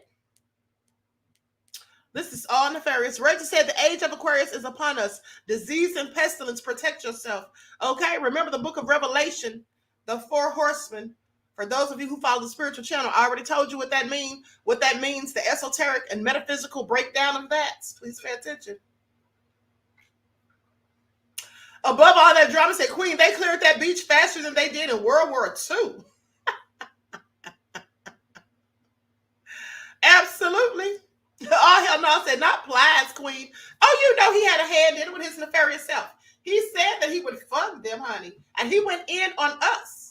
This is all nefarious. Rachel said the age of Aquarius is upon us. Disease and pestilence, protect yourself. Okay, remember the book of Revelation, the 4 horsemen. For those of you who follow the spiritual channel, I already told you what that means, the esoteric and metaphysical breakdown of that. Please pay attention. Above all that drama, said Queen, they cleared that beach faster than they did in World War II. Absolutely. Oh, hell no, said not Plies, Queen. Oh, you know he had a hand in it with his nefarious self. He said that he would fund them, honey. And he went in on us.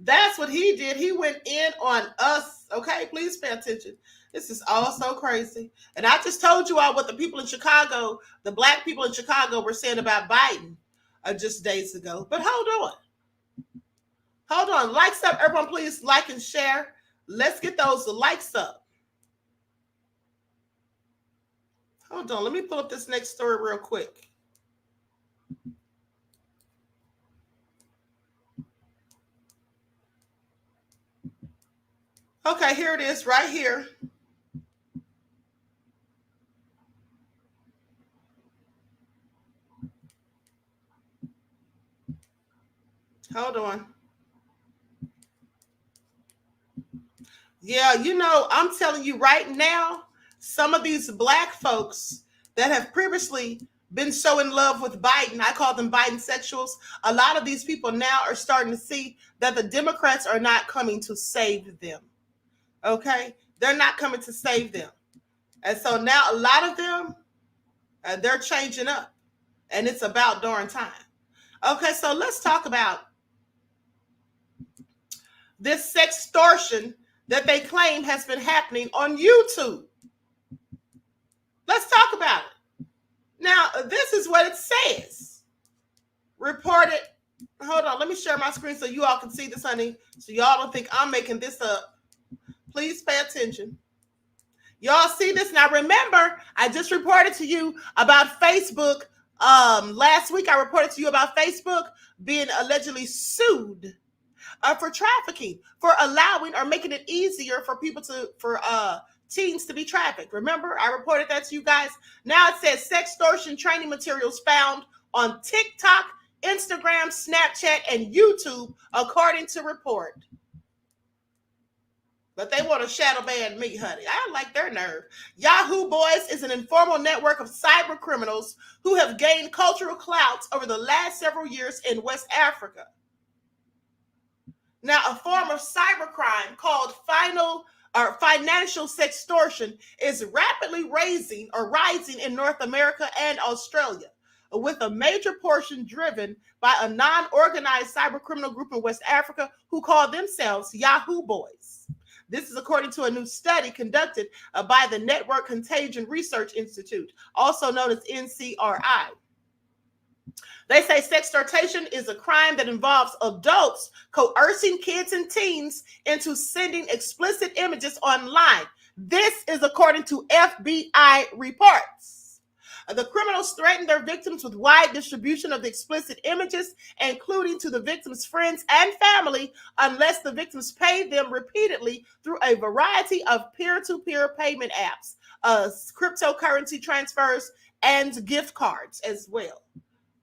That's what he did. He went in on us. Okay, please pay attention. This is all so crazy. And I just told you all what the people in Chicago, the black people in Chicago were saying about Biden just days ago. But hold on. Hold on. Likes up. Everyone, please like and share. Let's get those likes up. Hold on. Let me pull up this next story real quick. Okay, here it is right here. Hold on. Yeah, you know, I'm telling you right now, some of these black folks that have previously been so in love with Biden, I call them Biden sexuals. A lot of these people now are starting to see that the Democrats are not coming to save them. Okay, they're not coming to save them. And so now a lot of them, they're changing up. And it's about darn time. Okay, so let's talk about this sextortion that they claim has been happening on YouTube. Let's talk about it. Now, this is what it says. Reported. Hold on, let me share my screen so you all can see this, honey. So y'all don't think I'm making this up. Please pay attention. Y'all see this? Now remember, I just reported to you about Facebook. Last week I reported to you about Facebook being allegedly sued for trafficking, for allowing or making it easier for people for teens to be trafficked. Remember, I reported that to you guys. Now it says sextortion training materials found on TikTok, Instagram, Snapchat, and YouTube, according to report. But they want to shadow ban me, honey. I don't like their nerve. Yahoo Boys is an informal network of cyber criminals who have gained cultural clout over the last several years in West Africa. Now, a form of cybercrime called financial sextortion is rapidly rising in North America and Australia, with a major portion driven by a non-organized cyber criminal group in West Africa who call themselves Yahoo Boys. This is according to a new study conducted by the Network Contagion Research Institute, also known as NCRI. They say sextortion is a crime that involves adults coercing kids and teens into sending explicit images online. This is according to FBI reports. The criminals threaten their victims with wide distribution of the explicit images, including to the victim's friends and family, unless the victims pay them repeatedly through a variety of peer-to-peer payment apps, cryptocurrency transfers, and gift cards as well.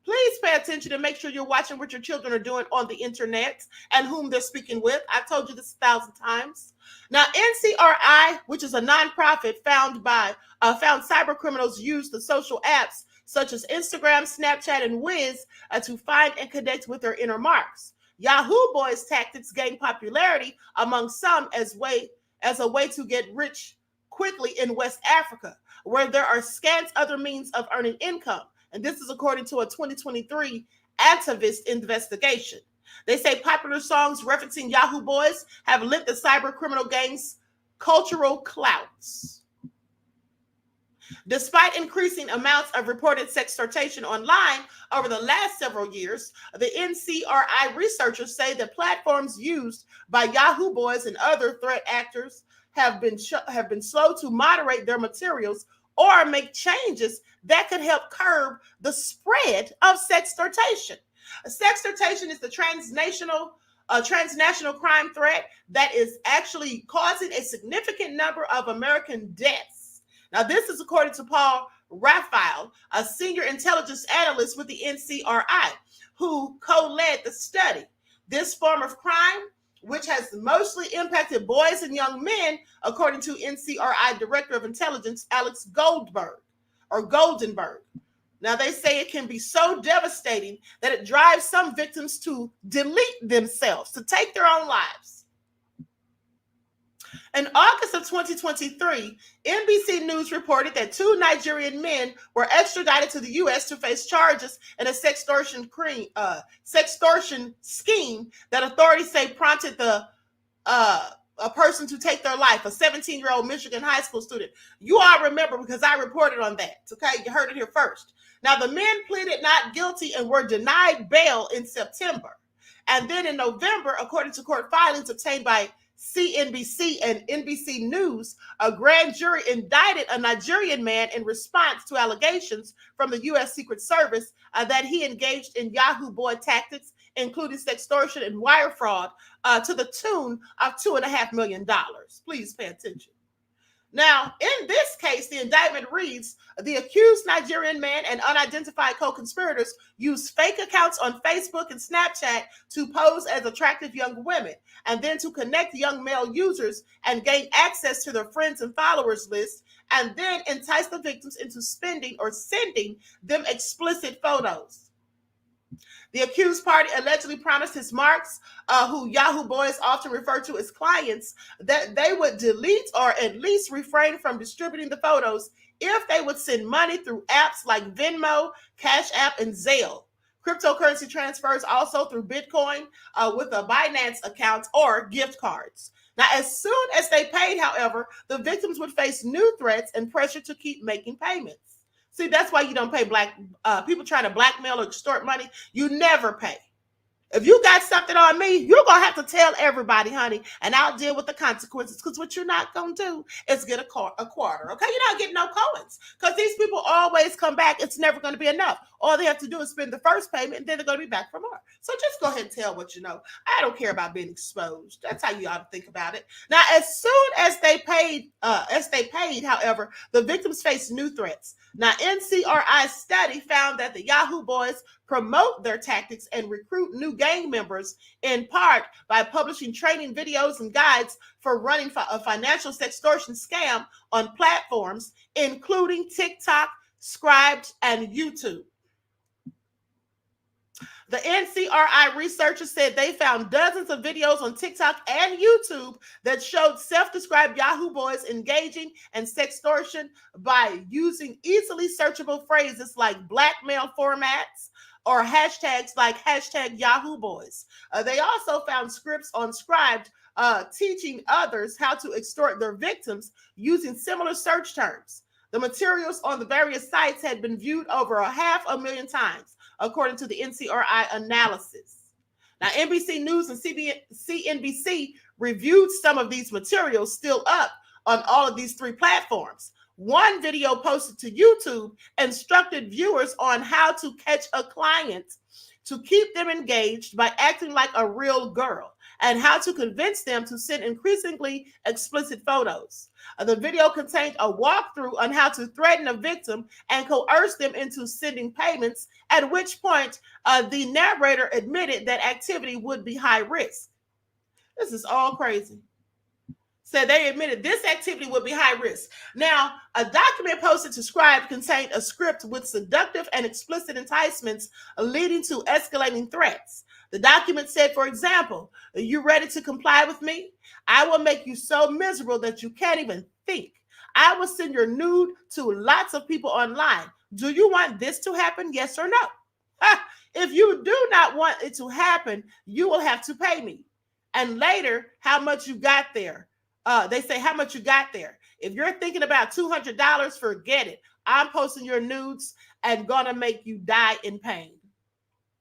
Please pay attention and make sure you're watching what your children are doing on the internet and whom they're speaking with. I've told you this 1,000 times. Now, NCRI, which is a nonprofit found cyber criminals use the social apps such as Instagram, Snapchat, and Wiz to find and connect with their inner marks. Yahoo Boys tactics gain popularity among some as a way to get rich quickly in West Africa, where there are scant other means of earning income. And this is according to a 2023 activist investigation. They say popular songs referencing Yahoo Boys have lent the cyber criminal gang's cultural clouts. Despite increasing amounts of reported sextortion online over the last several years, the NCRI researchers say that platforms used by Yahoo Boys and other threat actors have been slow to moderate their materials or make changes that could help curb the spread of sextortion. Sextortion is the transnational crime threat that is actually causing a significant number of American deaths. Now, this is according to Paul Raphael, a senior intelligence analyst with the NCRI, who co-led the study. This form of crime, which has mostly impacted boys and young men, according to NCRI Director of Intelligence Alex Goldenberg. Now, they say it can be so devastating that it drives some victims to delete themselves, to take their own lives. In August of 2023, NBC News reported that 2 Nigerian men were extradited to the U.S. to face charges in a sextortion scheme that authorities say prompted a person to take their life, a 17-year-old Michigan high school student. You all remember because I reported on that, okay? You heard it here first. Now, the men pleaded not guilty and were denied bail in September. And then in November, according to court filings obtained by CNBC and NBC News, a grand jury indicted a Nigerian man in response to allegations from the U.S. Secret Service that he engaged in Yahoo Boy tactics, including sextortion and wire fraud, to the tune of $2.5 million. Please pay attention. Now, in this case, the indictment reads, the accused Nigerian man and unidentified co-conspirators used fake accounts on Facebook and Snapchat to pose as attractive young women, and then to connect young male users and gain access to their friends and followers list, and then entice the victims into spending or sending them explicit photos. The accused party allegedly promised his marks, who Yahoo Boys often refer to as clients, that they would delete or at least refrain from distributing the photos if they would send money through apps like Venmo, Cash App, and Zelle. Cryptocurrency transfers also through Bitcoin with a Binance account or gift cards. Now, as soon as they paid, however, the victims would face new threats and pressure to keep making payments. See, that's why you don't pay people trying to blackmail or extort money. You never pay. If you got something on me, you're going to have to tell everybody, honey, and I'll deal with the consequences, because what you're not going to do is get a quarter, okay? You're not getting no coins, because these people always come back. It's never going to be enough. All they have to do is spend the first payment, and then they're going to be back for more. So just go ahead and tell what you know. I don't care about being exposed. That's how you ought to think about it. Now, as soon as they paid, however, the victims faced new threats. Now, NCRI's study found that the Yahoo Boys promote their tactics and recruit new gang members, in part by publishing training videos and guides for running a financial sextortion scam on platforms, including TikTok, Scribd, and YouTube. The NCRI researchers said they found dozens of videos on TikTok and YouTube that showed self-described Yahoo boys engaging in sextortion by using easily searchable phrases like blackmail formats or hashtags like hashtag Yahoo boys. They also found scripts on Scribd teaching others how to extort their victims using similar search terms. The materials on the various sites had been viewed over 500,000 times, according to the NCRI analysis. Now, NBC News and CNBC reviewed some of these materials still up on all of these three platforms. One video posted to YouTube instructed viewers on how to catch a client to keep them engaged by acting like a real girl, and how to convince them to send increasingly explicit photos. The video contained a walkthrough on how to threaten a victim and coerce them into sending payments, at which point the narrator admitted that activity would be high risk. This is all crazy. So they admitted this activity would be high risk. Now, a document posted to Scribd contained a script with seductive and explicit enticements leading to escalating threats. The document said, for example, "Are you ready to comply with me? I will make you so miserable that you can't even think. I will send your nude to lots of people online. Do you want this to happen? Yes or no? If you do not want it to happen, you will have to pay me." And later, how much you got there. They say how much you got there. If you're thinking about $200, forget it. I'm posting your nudes and gonna make you die in pain.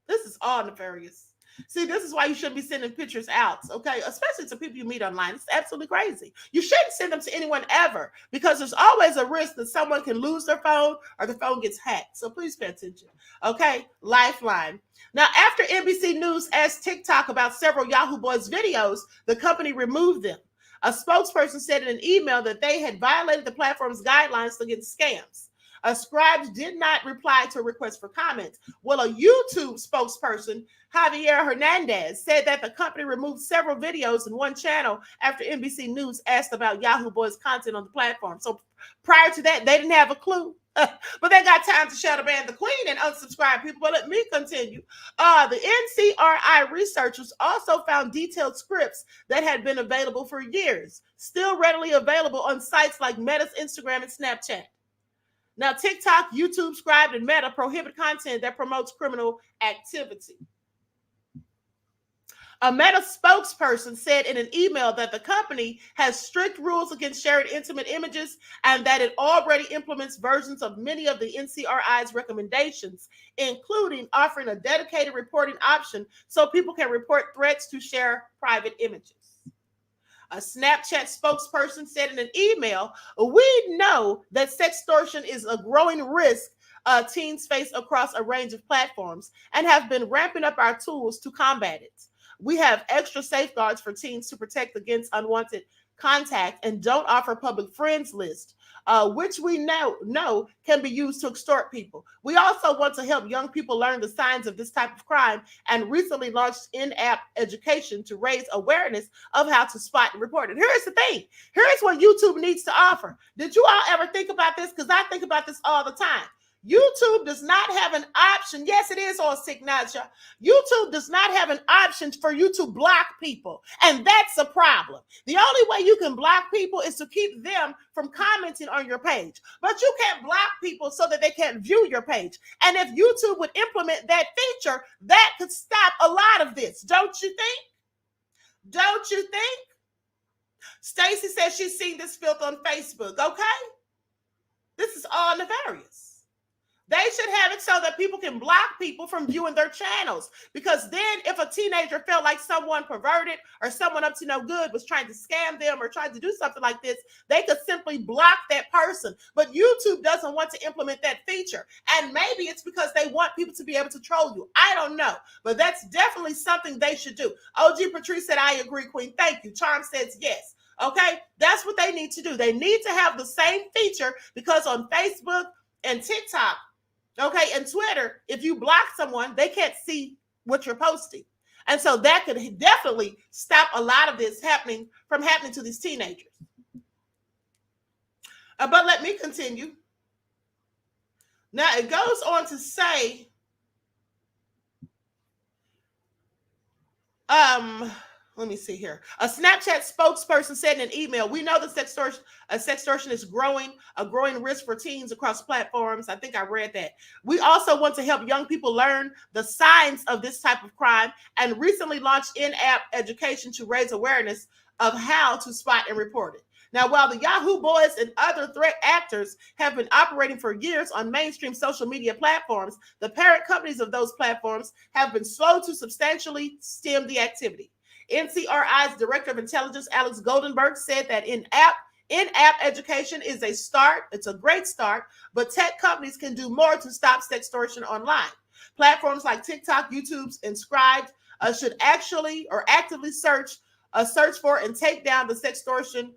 This is all nefarious. See, this is why you shouldn't be sending pictures out, okay? Especially to people you meet online. It's absolutely crazy. You shouldn't send them to anyone ever, because there's always a risk that someone can lose their phone or the phone gets hacked. So please pay attention, okay? Lifeline. Now, after NBC News asked TikTok about several Yahoo Boys videos, the company removed them. A spokesperson said in an email that they had violated the platform's guidelines against scams. Scribd did not reply to a request for comment. Well, a YouTube spokesperson, Javier Hernandez, said that the company removed several videos in one channel after NBC News asked about Yahoo Boys content on the platform. So prior to that, they didn't have a clue. But they got time to shadow ban the queen and unsubscribe people. But let me continue. The NCRI researchers also found detailed scripts that had been available for years, still readily available on sites like Meta's Instagram and Snapchat. Now, TikTok, YouTube, Scribd, and Meta prohibit content that promotes criminal activity. A Meta spokesperson said in an email that the company has strict rules against sharing intimate images and that it already implements versions of many of the NCRI's recommendations, including offering a dedicated reporting option so people can report threats to share private images. A Snapchat spokesperson said in an email, "We know that sextortion is a growing risk teens face across a range of platforms and have been ramping up our tools to combat it. We have extra safeguards for teens to protect against unwanted contact and don't offer public friends list, which we know can be used to extort people. We also want to help young people learn the signs of this type of crime and recently launched in-app education to raise awareness of how to spot and report it." Here's the thing. Here's what YouTube needs to offer. Did you all ever think about this? Because I think about this all the time. YouTube does not have an option. Yes, it is all sick nausea. YouTube does not have an option for you to block people. And that's a problem. The only way you can block people is to keep them from commenting on your page. But you can't block people so that they can't view your page. And if YouTube would implement that feature, that could stop a lot of this. Don't you think? Don't you think? Stacy says she's seen this filth on Facebook. Okay? This is all nefarious. They should have it so that people can block people from viewing their channels. Because then if a teenager felt like someone perverted or someone up to no good was trying to scam them or trying to do something like this, they could simply block that person. But YouTube doesn't want to implement that feature. And maybe it's because they want people to be able to troll you. I don't know. But that's definitely something they should do. OG Patrice said, "I agree, Queen. Thank you." Charm says yes. Okay? That's what they need to do. They need to have the same feature because on Facebook and TikTok, Okay, and Twitter, if you block someone, they can't see what you're posting. And so that could definitely stop a lot of this from happening to these teenagers. But let me continue. Now it goes on to say, let me see here. A Snapchat spokesperson said in an email, "We know that sextortion is a growing risk for teens across platforms." I think I read that. "We also want to help young people learn the signs of this type of crime and recently launched in-app education to raise awareness of how to spot and report it." Now, while the Yahoo Boys and other threat actors have been operating for years on mainstream social media platforms, the parent companies of those platforms have been slow to substantially stem the activity. NCRI's Director of Intelligence, Alex Goldenberg, said that in-app education is a start. It's a great start, but tech companies can do more to stop sextortion online. Platforms like TikTok, YouTube's Inscribed should actually or actively search for and take down the sextortion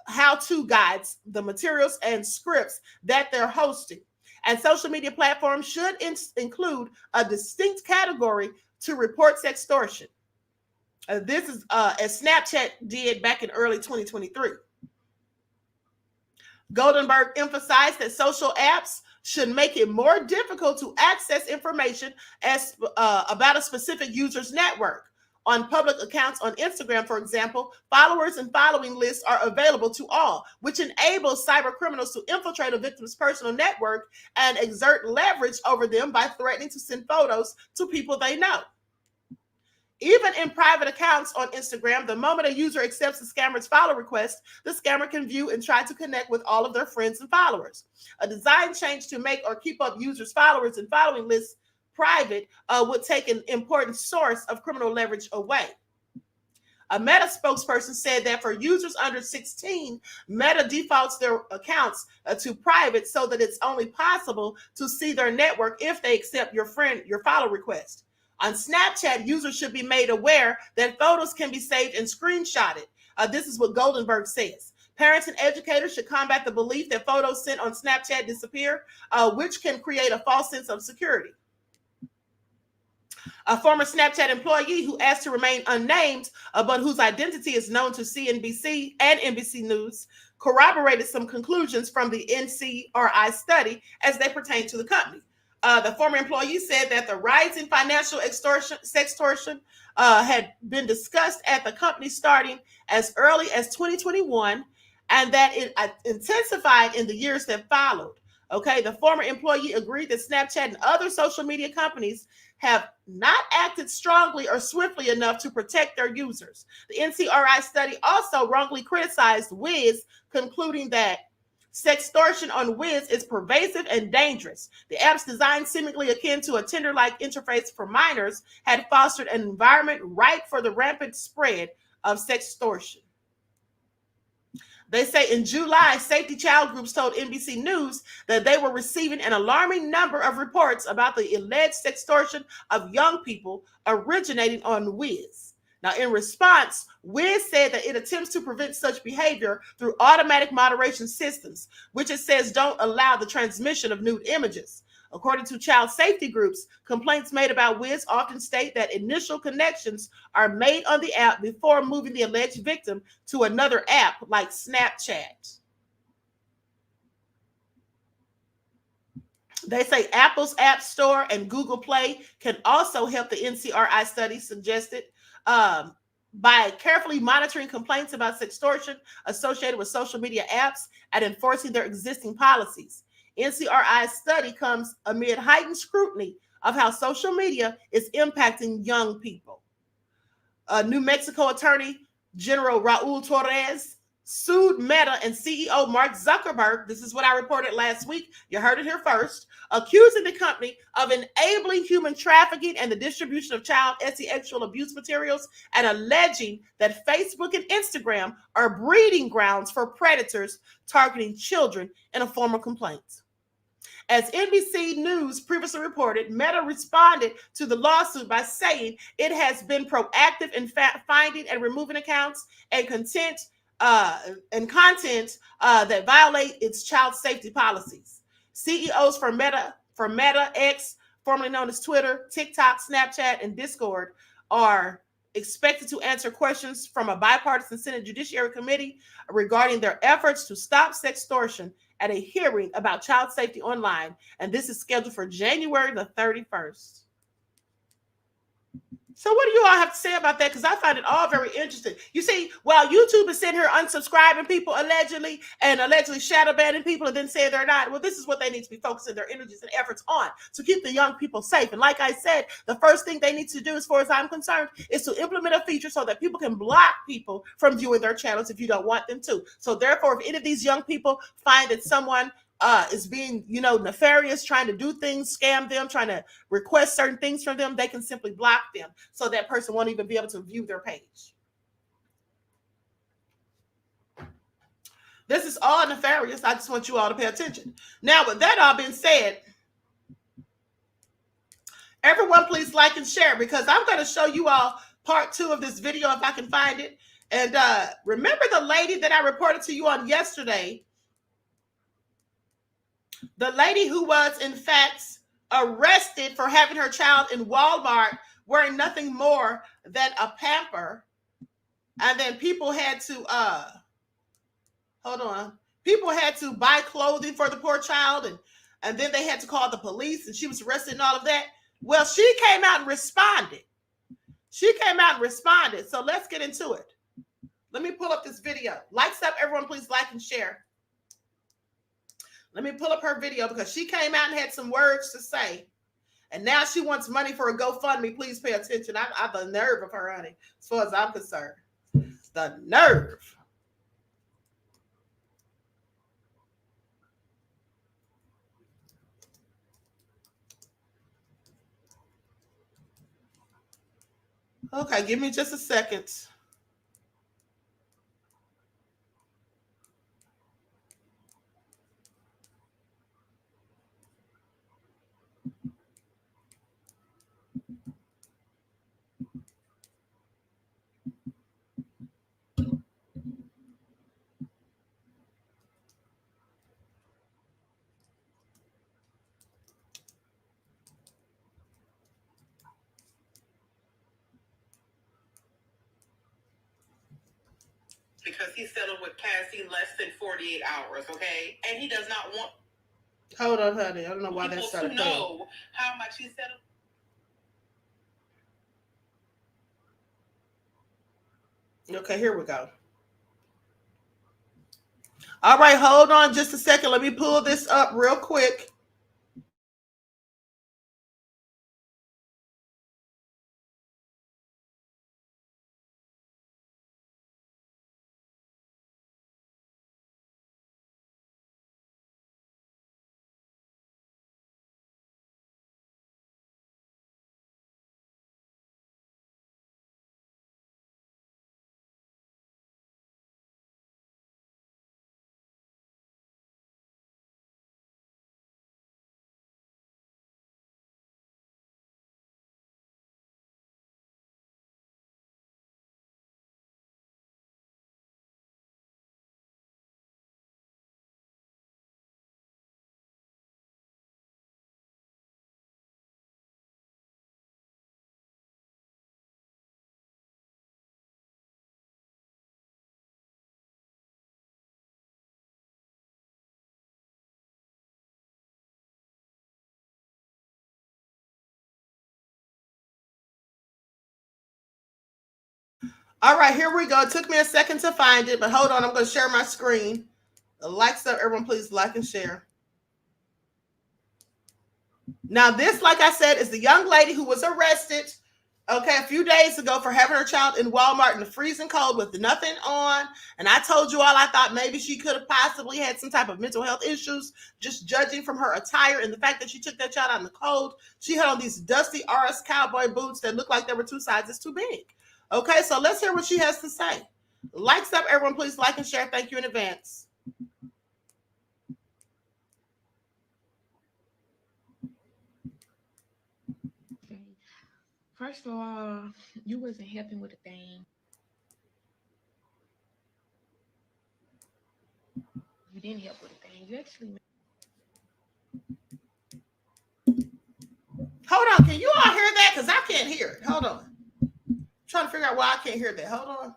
how-to guides, the materials and scripts that they're hosting. And social media platforms should include a distinct category to report sextortion. This is as Snapchat did back in early 2023. Goldenberg emphasized that social apps should make it more difficult to access information about a specific user's network. On public accounts on Instagram, for example, followers and following lists are available to all, which enables cyber criminals to infiltrate a victim's personal network and exert leverage over them by threatening to send photos to people they know. Even in private accounts on Instagram, the moment a user accepts the scammer's follow request, the scammer can view and try to connect with all of their friends and followers. A design change to make or keep up users' followers and following lists private would take an important source of criminal leverage away. A Meta spokesperson said that for users under 16, Meta defaults their accounts to private so that it's only possible to see their network if they accept your follow request. On Snapchat, users should be made aware that photos can be saved and screenshotted. This is what Goldenberg says. Parents and educators should combat the belief that photos sent on Snapchat disappear, which can create a false sense of security. A former Snapchat employee who asked to remain unnamed, but whose identity is known to CNBC and NBC News, corroborated some conclusions from the NCRI study as they pertain to the company. The former employee said that the rise in financial sextortion had been discussed at the company starting as early as 2021, and that it intensified in the years that followed. Okay, the former employee agreed that Snapchat and other social media companies have not acted strongly or swiftly enough to protect their users. The NCRI study also wrongly criticized Wiz, concluding that sextortion on Wiz is pervasive and dangerous. The app's design, seemingly akin to a Tinder-like interface for minors, had fostered an environment ripe for the rampant spread of sextortion. They say in July, Safety Child Groups told NBC News that they were receiving an alarming number of reports about the alleged sextortion of young people originating on Wiz. Now, in response, Wiz said that it attempts to prevent such behavior through automatic moderation systems, which it says don't allow the transmission of nude images. According to child safety groups, complaints made about Wiz often state that initial connections are made on the app before moving the alleged victim to another app like Snapchat. They say Apple's App Store and Google Play can also help, the NCRI study suggested, by carefully monitoring complaints about sextortion associated with social media apps and enforcing their existing policies. NCRI's study comes amid heightened scrutiny of how social media is impacting young people. New Mexico Attorney General Raul Torres sued Meta and CEO Mark Zuckerberg. This is what I reported last week. You heard it here first. Accusing the company of enabling human trafficking and the distribution of child sexual abuse materials, and alleging that Facebook and Instagram are breeding grounds for predators targeting children in a form of complaints. As NBC News previously reported, Meta responded to the lawsuit by saying it has been proactive in finding and removing accounts and content that violate its child safety policies. CEOs for Meta for Meta, X, formerly known as Twitter, TikTok, Snapchat, and Discord, are expected to answer questions from a bipartisan Senate Judiciary Committee regarding their efforts to stop sextortion at a hearing about child safety online. And this is scheduled for January the 31st. So what do you all have to say about that? Because I find it all very interesting. You see, while YouTube is sitting here unsubscribing people allegedly and allegedly shadow banning people and then saying they're not, well, this is what they need to be focusing their energies and efforts on to keep the young people safe. And like I said, the first thing they need to do, as far as I'm concerned, is to implement a feature so that people can block people from viewing their channels if you don't want them to. So therefore, if any of these young people find that someone is being, nefarious, trying to do things, scam them, trying to request certain things from them, they can simply block them so that person won't even be able to view their page. This is all nefarious. I just want you all to pay attention. Now, with that all being said, everyone please like and share, because I'm going to show you all part 2 of this video if I can find it. And remember the lady that I reported to you on yesterday, the lady who was, in fact, arrested for having her child in Walmart wearing nothing more than a pamper. And then people had to, people had to buy clothing for the poor child. And then they had to call the police, and she was arrested and all of that. Well, she came out and responded. So let's get into it. Let me pull up this video. Likes up, everyone, please like and share. Let me pull up her video because she came out and had some words to say. And now she wants money for a GoFundMe. Please pay attention. I the nerve of her, honey, as far as I'm concerned. The nerve. Okay, give me just a second. Because he settled with Cassie less than 48 hours, okay? And he does not want... Hold on, honey. I don't know why that started. To know how much he settled. Okay, here we go. All right, hold on just a second. Let me pull this up real quick. All right, here we go. It took me a second to find it, but hold on. I'm going to share my screen. The likes up, everyone, please like and share. Now, this, like I said, is the young lady who was arrested, okay, a few days ago for having her child in Walmart in the freezing cold with nothing on. And I told you all I thought maybe she could have possibly had some type of mental health issues, just judging from her attire and the fact that she took that child out in the cold. She had on these dusty RS cowboy boots that looked like they were 2 sizes too big. Okay, so let's hear what she has to say. Likes up, everyone, please like and share. Thank you in advance. First of all, you wasn't helping with a thing. You didn't help with a thing. You actually... Hold on. Can you all hear that? Because I can't hear it. Hold on. I'm trying to figure out why I can't hear that. Hold on.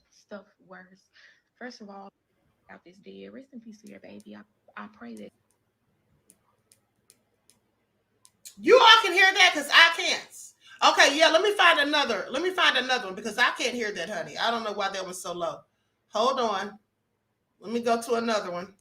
Stuff worse. First of all, about this dead. Rest in peace to your baby. I pray that You all can hear that because I can't. Okay, yeah, let me find another one because I can't hear that, honey. I don't know why that was so low. Hold on. Let me go to another one.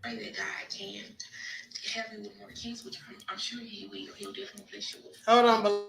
pray that God can help you with more kids, which I'm sure He will. He'll definitely bless you with. Hold on, but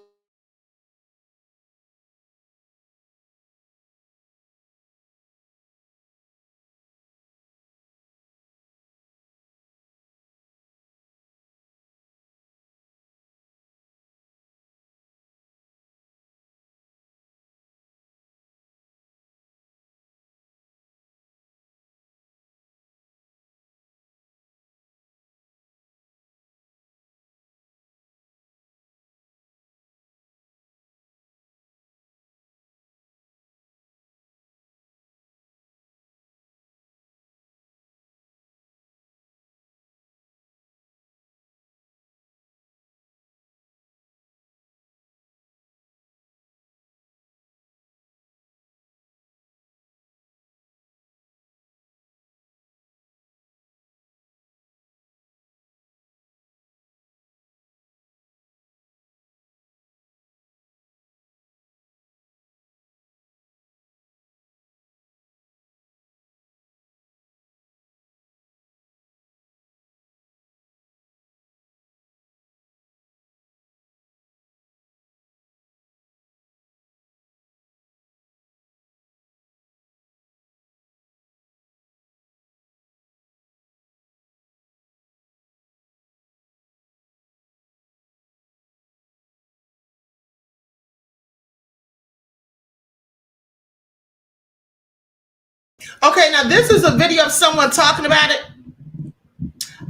okay, now this is a video of someone talking about it.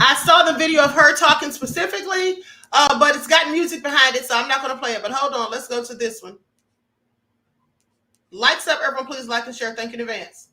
I saw the video of her talking specifically, but it's got music behind it, so I'm not going to play it. But hold on, let's go to this one. Likes up, everyone. Please like and share. Thank you in advance.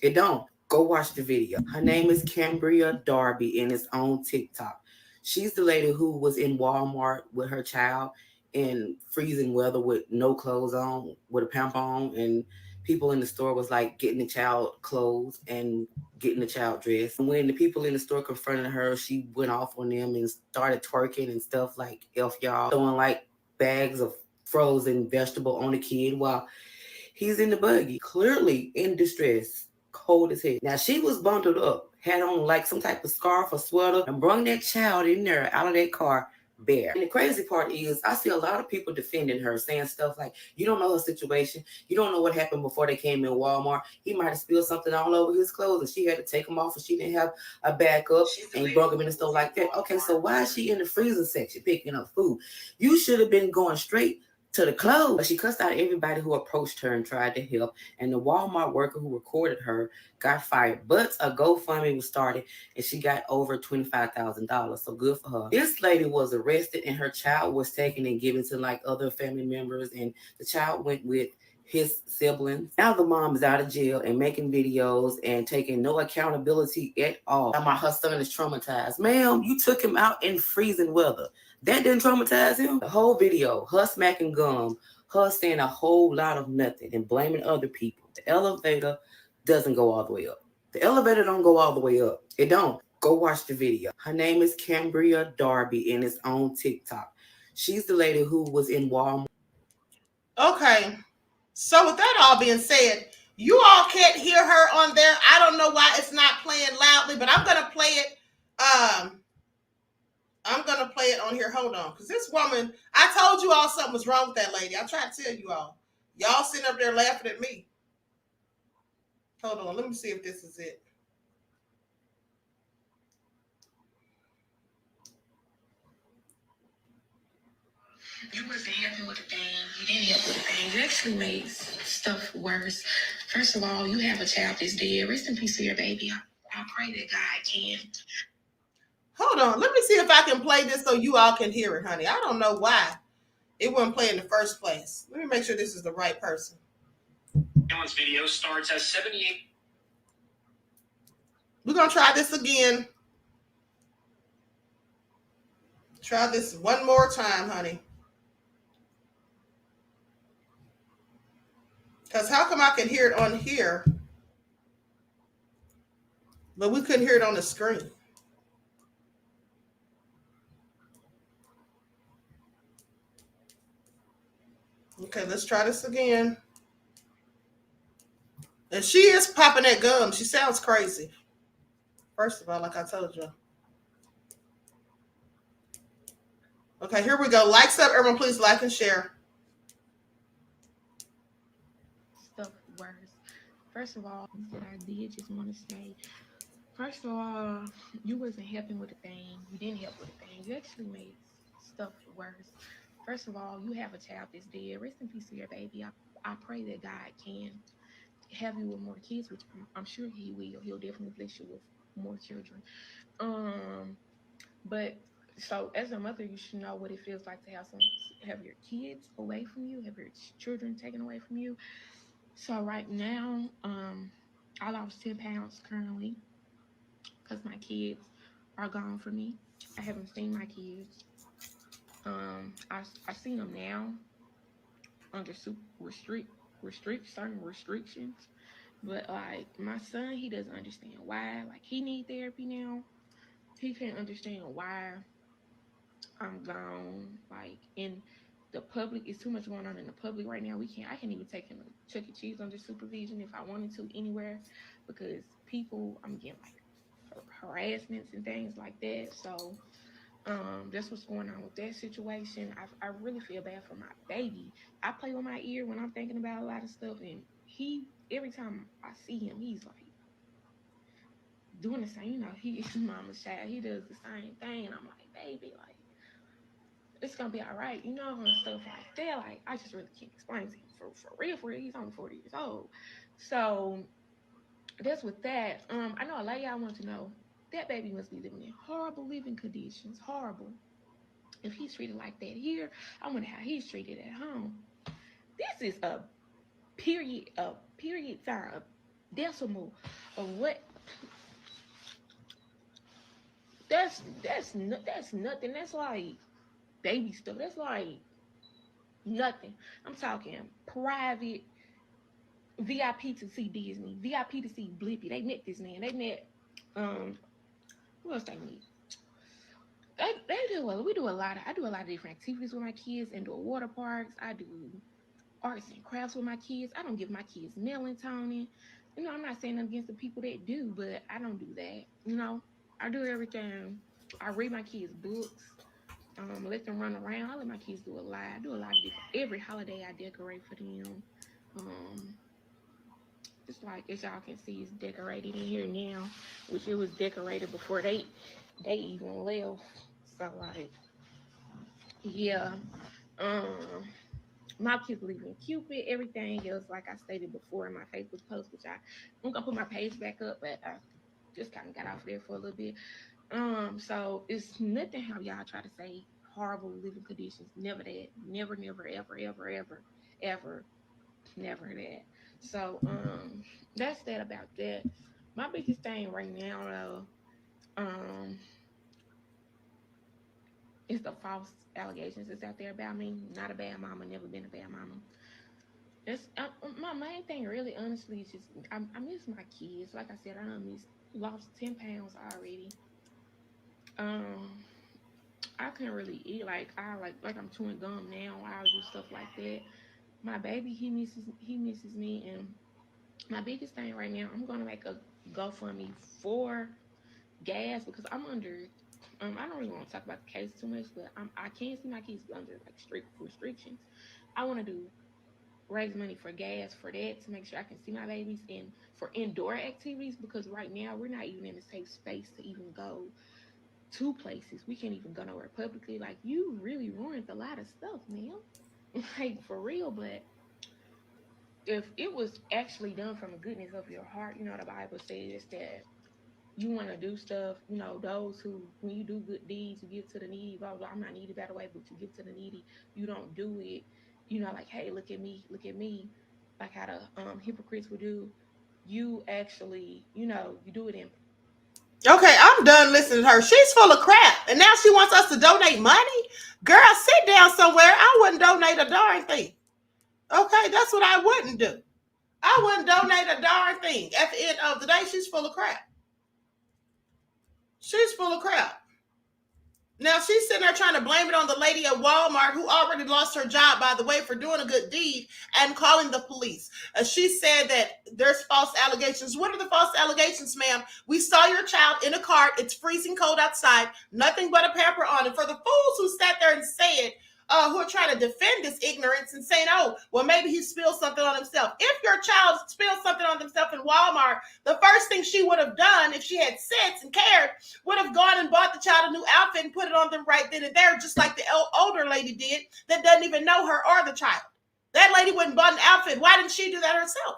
It don't. Go watch the video. Her name is Cambria Darby and it's on TikTok. She's the lady who was in Walmart with her child in freezing weather with no clothes on, with a pamper on, and people in the store was like getting the child clothes and getting the child dressed. And when the people in the store confronted her, she went off on them and started twerking and stuff like F y'all, throwing like bags of frozen vegetable on the kid while he's in the buggy, clearly in distress, cold as hell. Now, she was bundled up, had on like some type of scarf or sweater, and brung that child in there out of that car bare. And the crazy part is, I see a lot of people defending her, saying stuff like, you don't know her situation. You don't know what happened before they came in Walmart. He might have spilled something all over his clothes, and she had to take them off, and she didn't have a backup, and brung him in the store like that. Okay, so why is she in the freezer section picking up food? You should have been going straight to the clothes. But she cussed out everybody who approached her and tried to help, and the Walmart worker who recorded her got fired. But a GoFundMe was started, and she got over $25,000. So good for her. This lady was arrested, and her child was taken and given to like other family members, and the child went with his siblings. Now the mom is out of jail and making videos and taking no accountability at all. Now her son is traumatized. Ma'am, you took him out in freezing weather. That didn't traumatize him. The whole video, her smacking gum, her saying a whole lot of nothing and blaming other people. The elevator doesn't go all the way up. The elevator don't go all the way up. It don't. Go watch the video. Her name is Cambria Darby and it's on TikTok. She's the lady who was in Walmart. Okay. So with that all being said, you all can't hear her on there. I don't know why it's not playing loudly, but I'm gonna play it. I'm gonna play it on here. Hold on, because this woman, I told you all something was wrong with that lady. I tried to tell you all. Y'all sitting up there laughing at me. Hold on, let me see if this is it. You wasn't happy with the thing. You didn't help with the thing. You actually made stuff worse. First of all, you have a child that's dead. Rest in peace to your baby. I pray that God can. Hold on, let me see if I can play this so you all can hear it, honey. I don't know why it wouldn't play in the first place. Let me make sure this is the right person. Alan's video starts as 78. We're gonna try this again. Try this one more time, honey. Because how come I can hear it on here, but we couldn't hear it on the screen? Okay, let's try this again. And she is popping that gum. She sounds crazy. First of all, like I told you. Okay, here we go. Likes up, everyone. Please like and share. Stuff worse. First of all, that I did just want to say, first of all, you wasn't helping with the thing. You didn't help with the thing. You actually made stuff worse. First of all, you have a child that's dead. Rest in peace to your baby. I pray that God can have you with more kids, which I'm sure he will. He'll definitely bless you with more children. But so as a mother, you should know what it feels like to have your kids away from you, have your children taken away from you. So right now, I lost 10 pounds currently because my kids are gone from me. I haven't seen my kids. I seen them now under certain restrictions. But like my son, he doesn't understand why. Like he need therapy now. He can't understand why I'm gone. Like in the public, it's too much going on in the public right now. I can't even take him to Chuck E. Cheese under supervision if I wanted to anywhere because I'm getting like harassments and things like that. So that's what's going on with that situation. I really feel bad for my baby. I play with my ear when I'm thinking about a lot of stuff, and every time I see him, he's like doing the same. You know, he's mama's child. He does the same thing, and I'm like, baby, like it's gonna be all right, you know, and stuff like that. Like I just really can't explain to him for real. He's only 40 years old, so that's with that. I know a lot of y'all want to know that baby must be living in horrible living conditions. Horrible. If he's treated like that here, I wonder how he's treated at home. This is a period sign, a decimal of what. That's nothing. That's like baby stuff. That's like nothing. I'm talking private VIP to see Disney, VIP to see Blippi. They met this man. They met who else they meet? We do a lot of different activities with my kids, indoor water parks. I do arts and crafts with my kids. I don't give my kids melatonin. You know, I'm not saying against the people that do, but I don't do that. You know, I do everything. I read my kids books. Let them run around. I let my kids do a lot. I do a lot of different. Every holiday I decorate for them. Just like as y'all can see, it's decorated in here now, which it was decorated before they even left. So like, yeah. My kids believe in Cupid, everything else, like I stated before in my Facebook post, which I'm gonna put my page back up, but I just kind of got off there for a little bit. So it's nothing how y'all try to say horrible living conditions. Never that. Never, ever, never that. So that's that about that. My biggest thing right now though, is the false allegations that's out there about me. Not a bad mama, never been a bad mama. That's my main thing really honestly is just I miss my kids. Like I said, lost 10 pounds already. I couldn't really eat like I'm chewing gum now. I'll do stuff like that. my baby, he misses me, and my biggest thing right now, I'm gonna make a GoFundMe for gas because I'm under. I don't really want to talk about the case too much, but I can't see my kids under like strict restrictions. I want to raise money for gas for that to make sure I can see my babies and for indoor activities because right now we're not even in a safe space to even go to places. We can't even go nowhere publicly. Like you really ruined a lot of stuff, man. Like for real, but if it was actually done from the goodness of your heart, the Bible says that you want to do stuff, those who, when you do good deeds, you give to the needy, blah, blah, blah. I'm not needy, by the way, but you give to the needy. You don't do it, like, hey, look at me, like how the hypocrites would do. You actually, you do it in. Okay, I'm done listening to her. She's full of crap. And now she wants us to donate money? Girl, sit down somewhere. I wouldn't donate a darn thing. Okay, that's what I wouldn't do. I wouldn't donate a darn thing. At the end of the day, she's full of crap. She's full of crap. Now, she's sitting there trying to blame it on the lady at Walmart who already lost her job, by the way, for doing a good deed and calling the police. She said that there's false allegations. What are the false allegations, ma'am? We saw your child in a cart. It's freezing cold outside. Nothing but a pamper on. And for the fools who sat there and said, who are trying to defend this ignorance and saying, oh, well, maybe he spilled something on himself. If your child spilled something on themselves in Walmart, the first thing she would have done, if she had sense and cared, would have gone and bought the child a new outfit and put it on them right then and there, just like the older lady did that doesn't even know her or the child. That lady wouldn't buy an outfit. Why didn't she do that herself?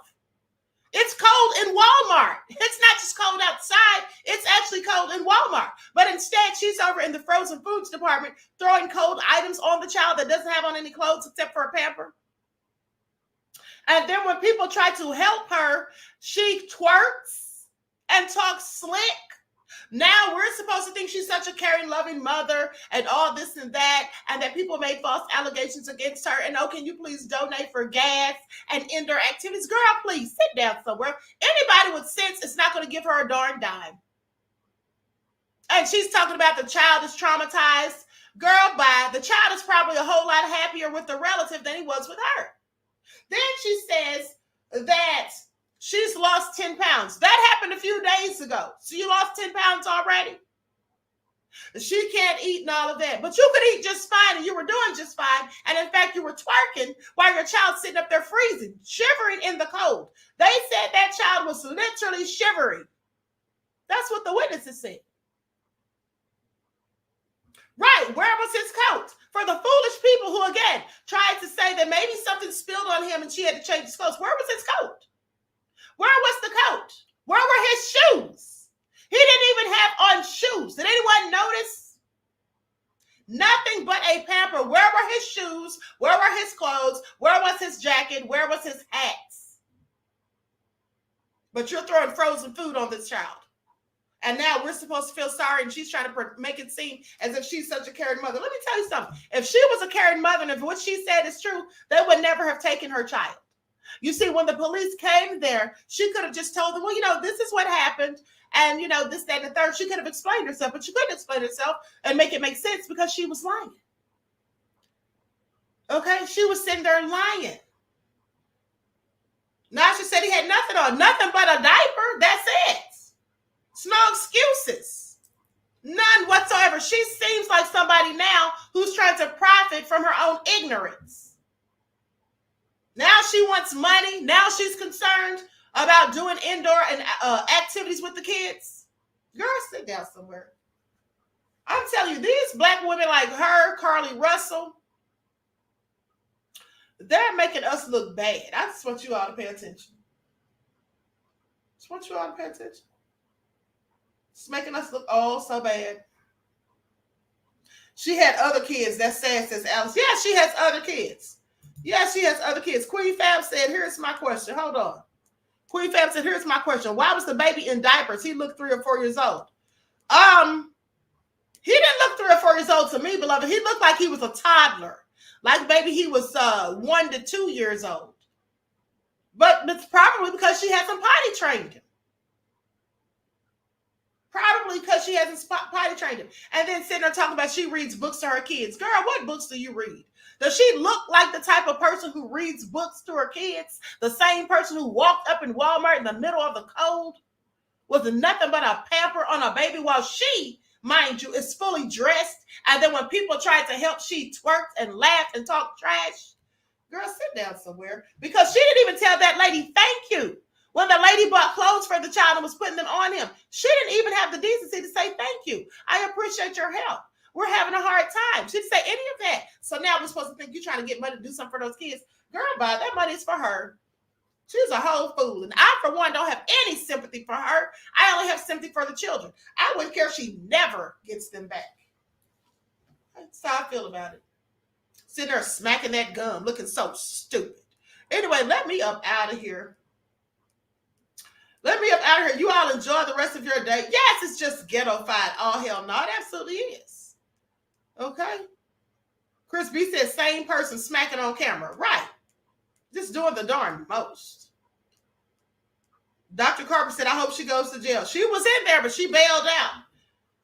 It's cold in Walmart. It's not just cold outside. It's actually cold in Walmart. But instead, she's over in the frozen foods department throwing cold items on the child that doesn't have on any clothes except for a pamper. And then when people try to help her, she twerks and talks slick. Now we're supposed to think she's such a caring, loving mother and all this and that, and that people made false allegations against her. And oh, can you please donate for gas and indoor activities? Girl, please sit down somewhere. Anybody with sense is not going to give her a darn dime. And she's talking about the child is traumatized. Girl, bye. The child is probably a whole lot happier with the relative than he was with her. Then she says that she's lost 10 pounds. That happened a few days ago. So you lost 10 pounds already? She can't eat and all of that. But you could eat just fine and you were doing just fine. And in fact, you were twerking while your child's sitting up there freezing, shivering in the cold. They said that child was literally shivering. That's what the witnesses said. Right, where was his coat? For the foolish people who, again, tried to say that maybe something spilled on him and she had to change his clothes. Where was his coat? Where was the coat? Where were his shoes? He didn't even have on shoes. Did anyone notice? Nothing but a pamper. Where were his shoes? Where were his clothes? Where was his jacket? Where was his hats? But you're throwing frozen food on this child. And now we're supposed to feel sorry, and she's trying to make it seem as if she's such a caring mother. Let me tell you something. If she was a caring mother, and if what she said is true, they would never have taken her child. You see, when the police came there, she could have just told them, well, this is what happened. And, this, that, and the third. She could have explained herself, but she couldn't explain herself and make it make sense because she was lying. Okay? She was sitting there lying. Now she said he had nothing on, nothing but a diaper. That's it. It's no excuses. None whatsoever. She seems like somebody now who's trying to profit from her own ignorance. Now she wants money. Now she's concerned about doing indoor and activities with the kids. Girl, sit down somewhere. I'm telling you, these black women like her, Carly Russell, they're making us look bad. I just want you all to pay attention. Just want you all to pay attention. It's making us look all so bad. She had other kids. That's sad, says Alice. Yeah, she has other kids. Yeah, she has other kids. Queen Fab said, here's my question. Hold on. Queen Fab said, here's my question. Why was the baby in diapers? He looked 3 or 4 years old. He didn't look 3 or 4 years old to me, beloved. He looked like he was a toddler. Like maybe he was 1 to 2 years old. But it's probably because she hasn't potty trained him. Probably because because she hasn't potty trained him. And then sitting there talking about she reads books to her kids. Girl, what books do you read? Does she look like the type of person who reads books to her kids? The same person who walked up in Walmart in the middle of the cold with nothing but a pamper on her baby while she, mind you, is fully dressed. And then when people tried to help, she twerked and laughed and talked trash. Girl, sit down somewhere. Because she didn't even tell that lady thank you. When the lady bought clothes for the child and was putting them on him, she didn't even have the decency to say thank you. I appreciate your help. We're having a hard time. She didn't say any of that. So now we're supposed to think you're trying to get money to do something for those kids. Girl, bye. That money is for her. She's a whole fool. And I, for one, don't have any sympathy for her. I only have sympathy for the children. I wouldn't care if she never gets them back. That's how I feel about it. Sitting there smacking that gum, looking so stupid. Anyway, let me up out of here. Let me up out of here. You all enjoy the rest of your day. Yes, it's just ghetto-fied. Oh, hell no. It absolutely is. Okay? Chris B said, same person smacking on camera. Right. Just doing the darn most. Dr. Carper said, I hope she goes to jail. She was in there, but she bailed out.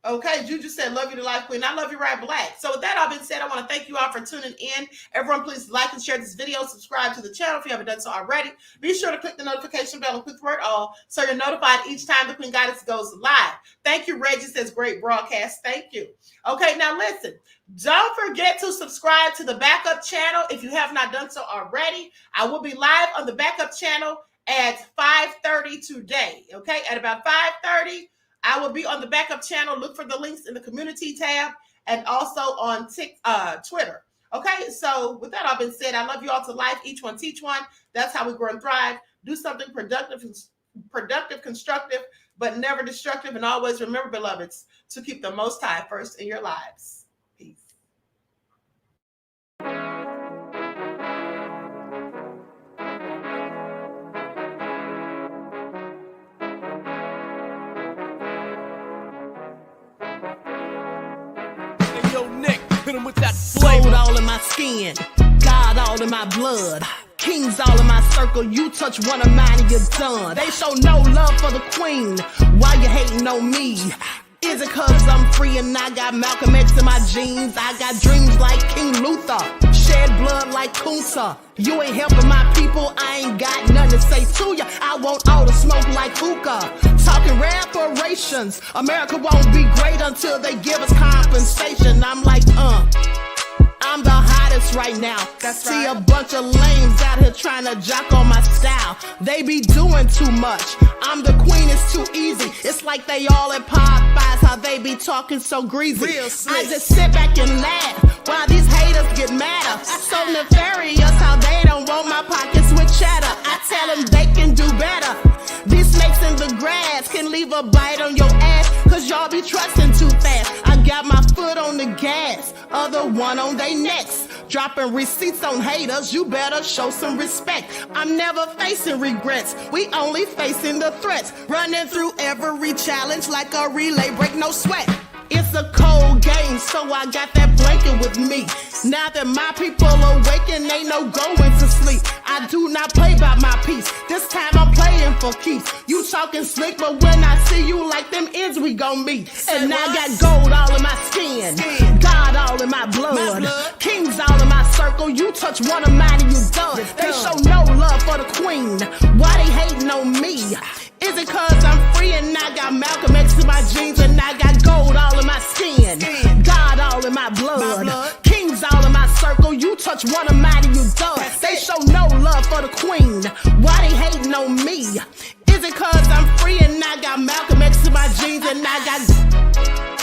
Okay, Juju said, love you to life, queen. I love you right black. So with that all being said, I want to thank you all for tuning in. Everyone, please like and share this video. Subscribe to the channel if you haven't done so already. Be sure to click the notification bell and click the word all so you're notified each time the Queen Goddess goes live. Thank you, Reggie says, great broadcast. Thank you. Okay, now listen. Don't forget to subscribe to the backup channel if you have not done so already. I will be live on the backup channel at 5:30 today. Okay, at about 5:30. I will be on the backup channel. Look for the links in the community tab and also on Twitter. Okay, so with that all been said, I love you all to life. Each one teach one. That's how we grow and thrive. Do something productive, constructive, but never destructive. And always remember, beloveds, to keep the Most High first in your lives. Peace. Hit 'em with that gold all in my skin, God all in my blood, kings all in my circle. You touch one of mine and you're done. They show no love for the queen. Why you hating on me? Is it cause I'm free and I got Malcolm X in my jeans? I got dreams like King Luther, shed blood like Kunsa. You ain't helping my people, I ain't got nothing to say to ya. I want all the smoke like hookah. Talking reparations, America won't be great until they give us compensation. I'm like, I'm the hottest right now. See a bunch of lames out here trying to jock on my style. They be doing too much. I'm the queen, it's too easy. It's like they all at Popeyes, how they be talking so greasy. I just sit back and laugh while these haters get madder. So nefarious how they don't want my pockets with cheddar. I tell them they can do better. These snakes in the grass can leave a bite on your ass, cause y'all be trusting too fast. I got my foot on the gas, other one on they necks. Dropping receipts on haters, you better show some respect. I'm never facing regrets, we only facing the threats. Running through every challenge like a relay, break no sweat. It's a cold game, so I got that blanket with me. Now that my people awaken, ain't no going to sleep. I do not play by my piece. This time I'm playing for keeps. You talking slick, but when I see you like them ends, we gon' meet. And I got gold all in my skin, God all in my blood, kings all in my circle. You touch one of mine and you done. They show no love for the queen. Why they hating on me? Is it cause I'm free and I got Malcolm X in my jeans and I got gold all in my skin, God all in my blood, kings all in my circle. You touch one of mine and you done. They show no love for the queen. Why they hating on me? Is it cause I'm free and I got Malcolm X in my jeans and I got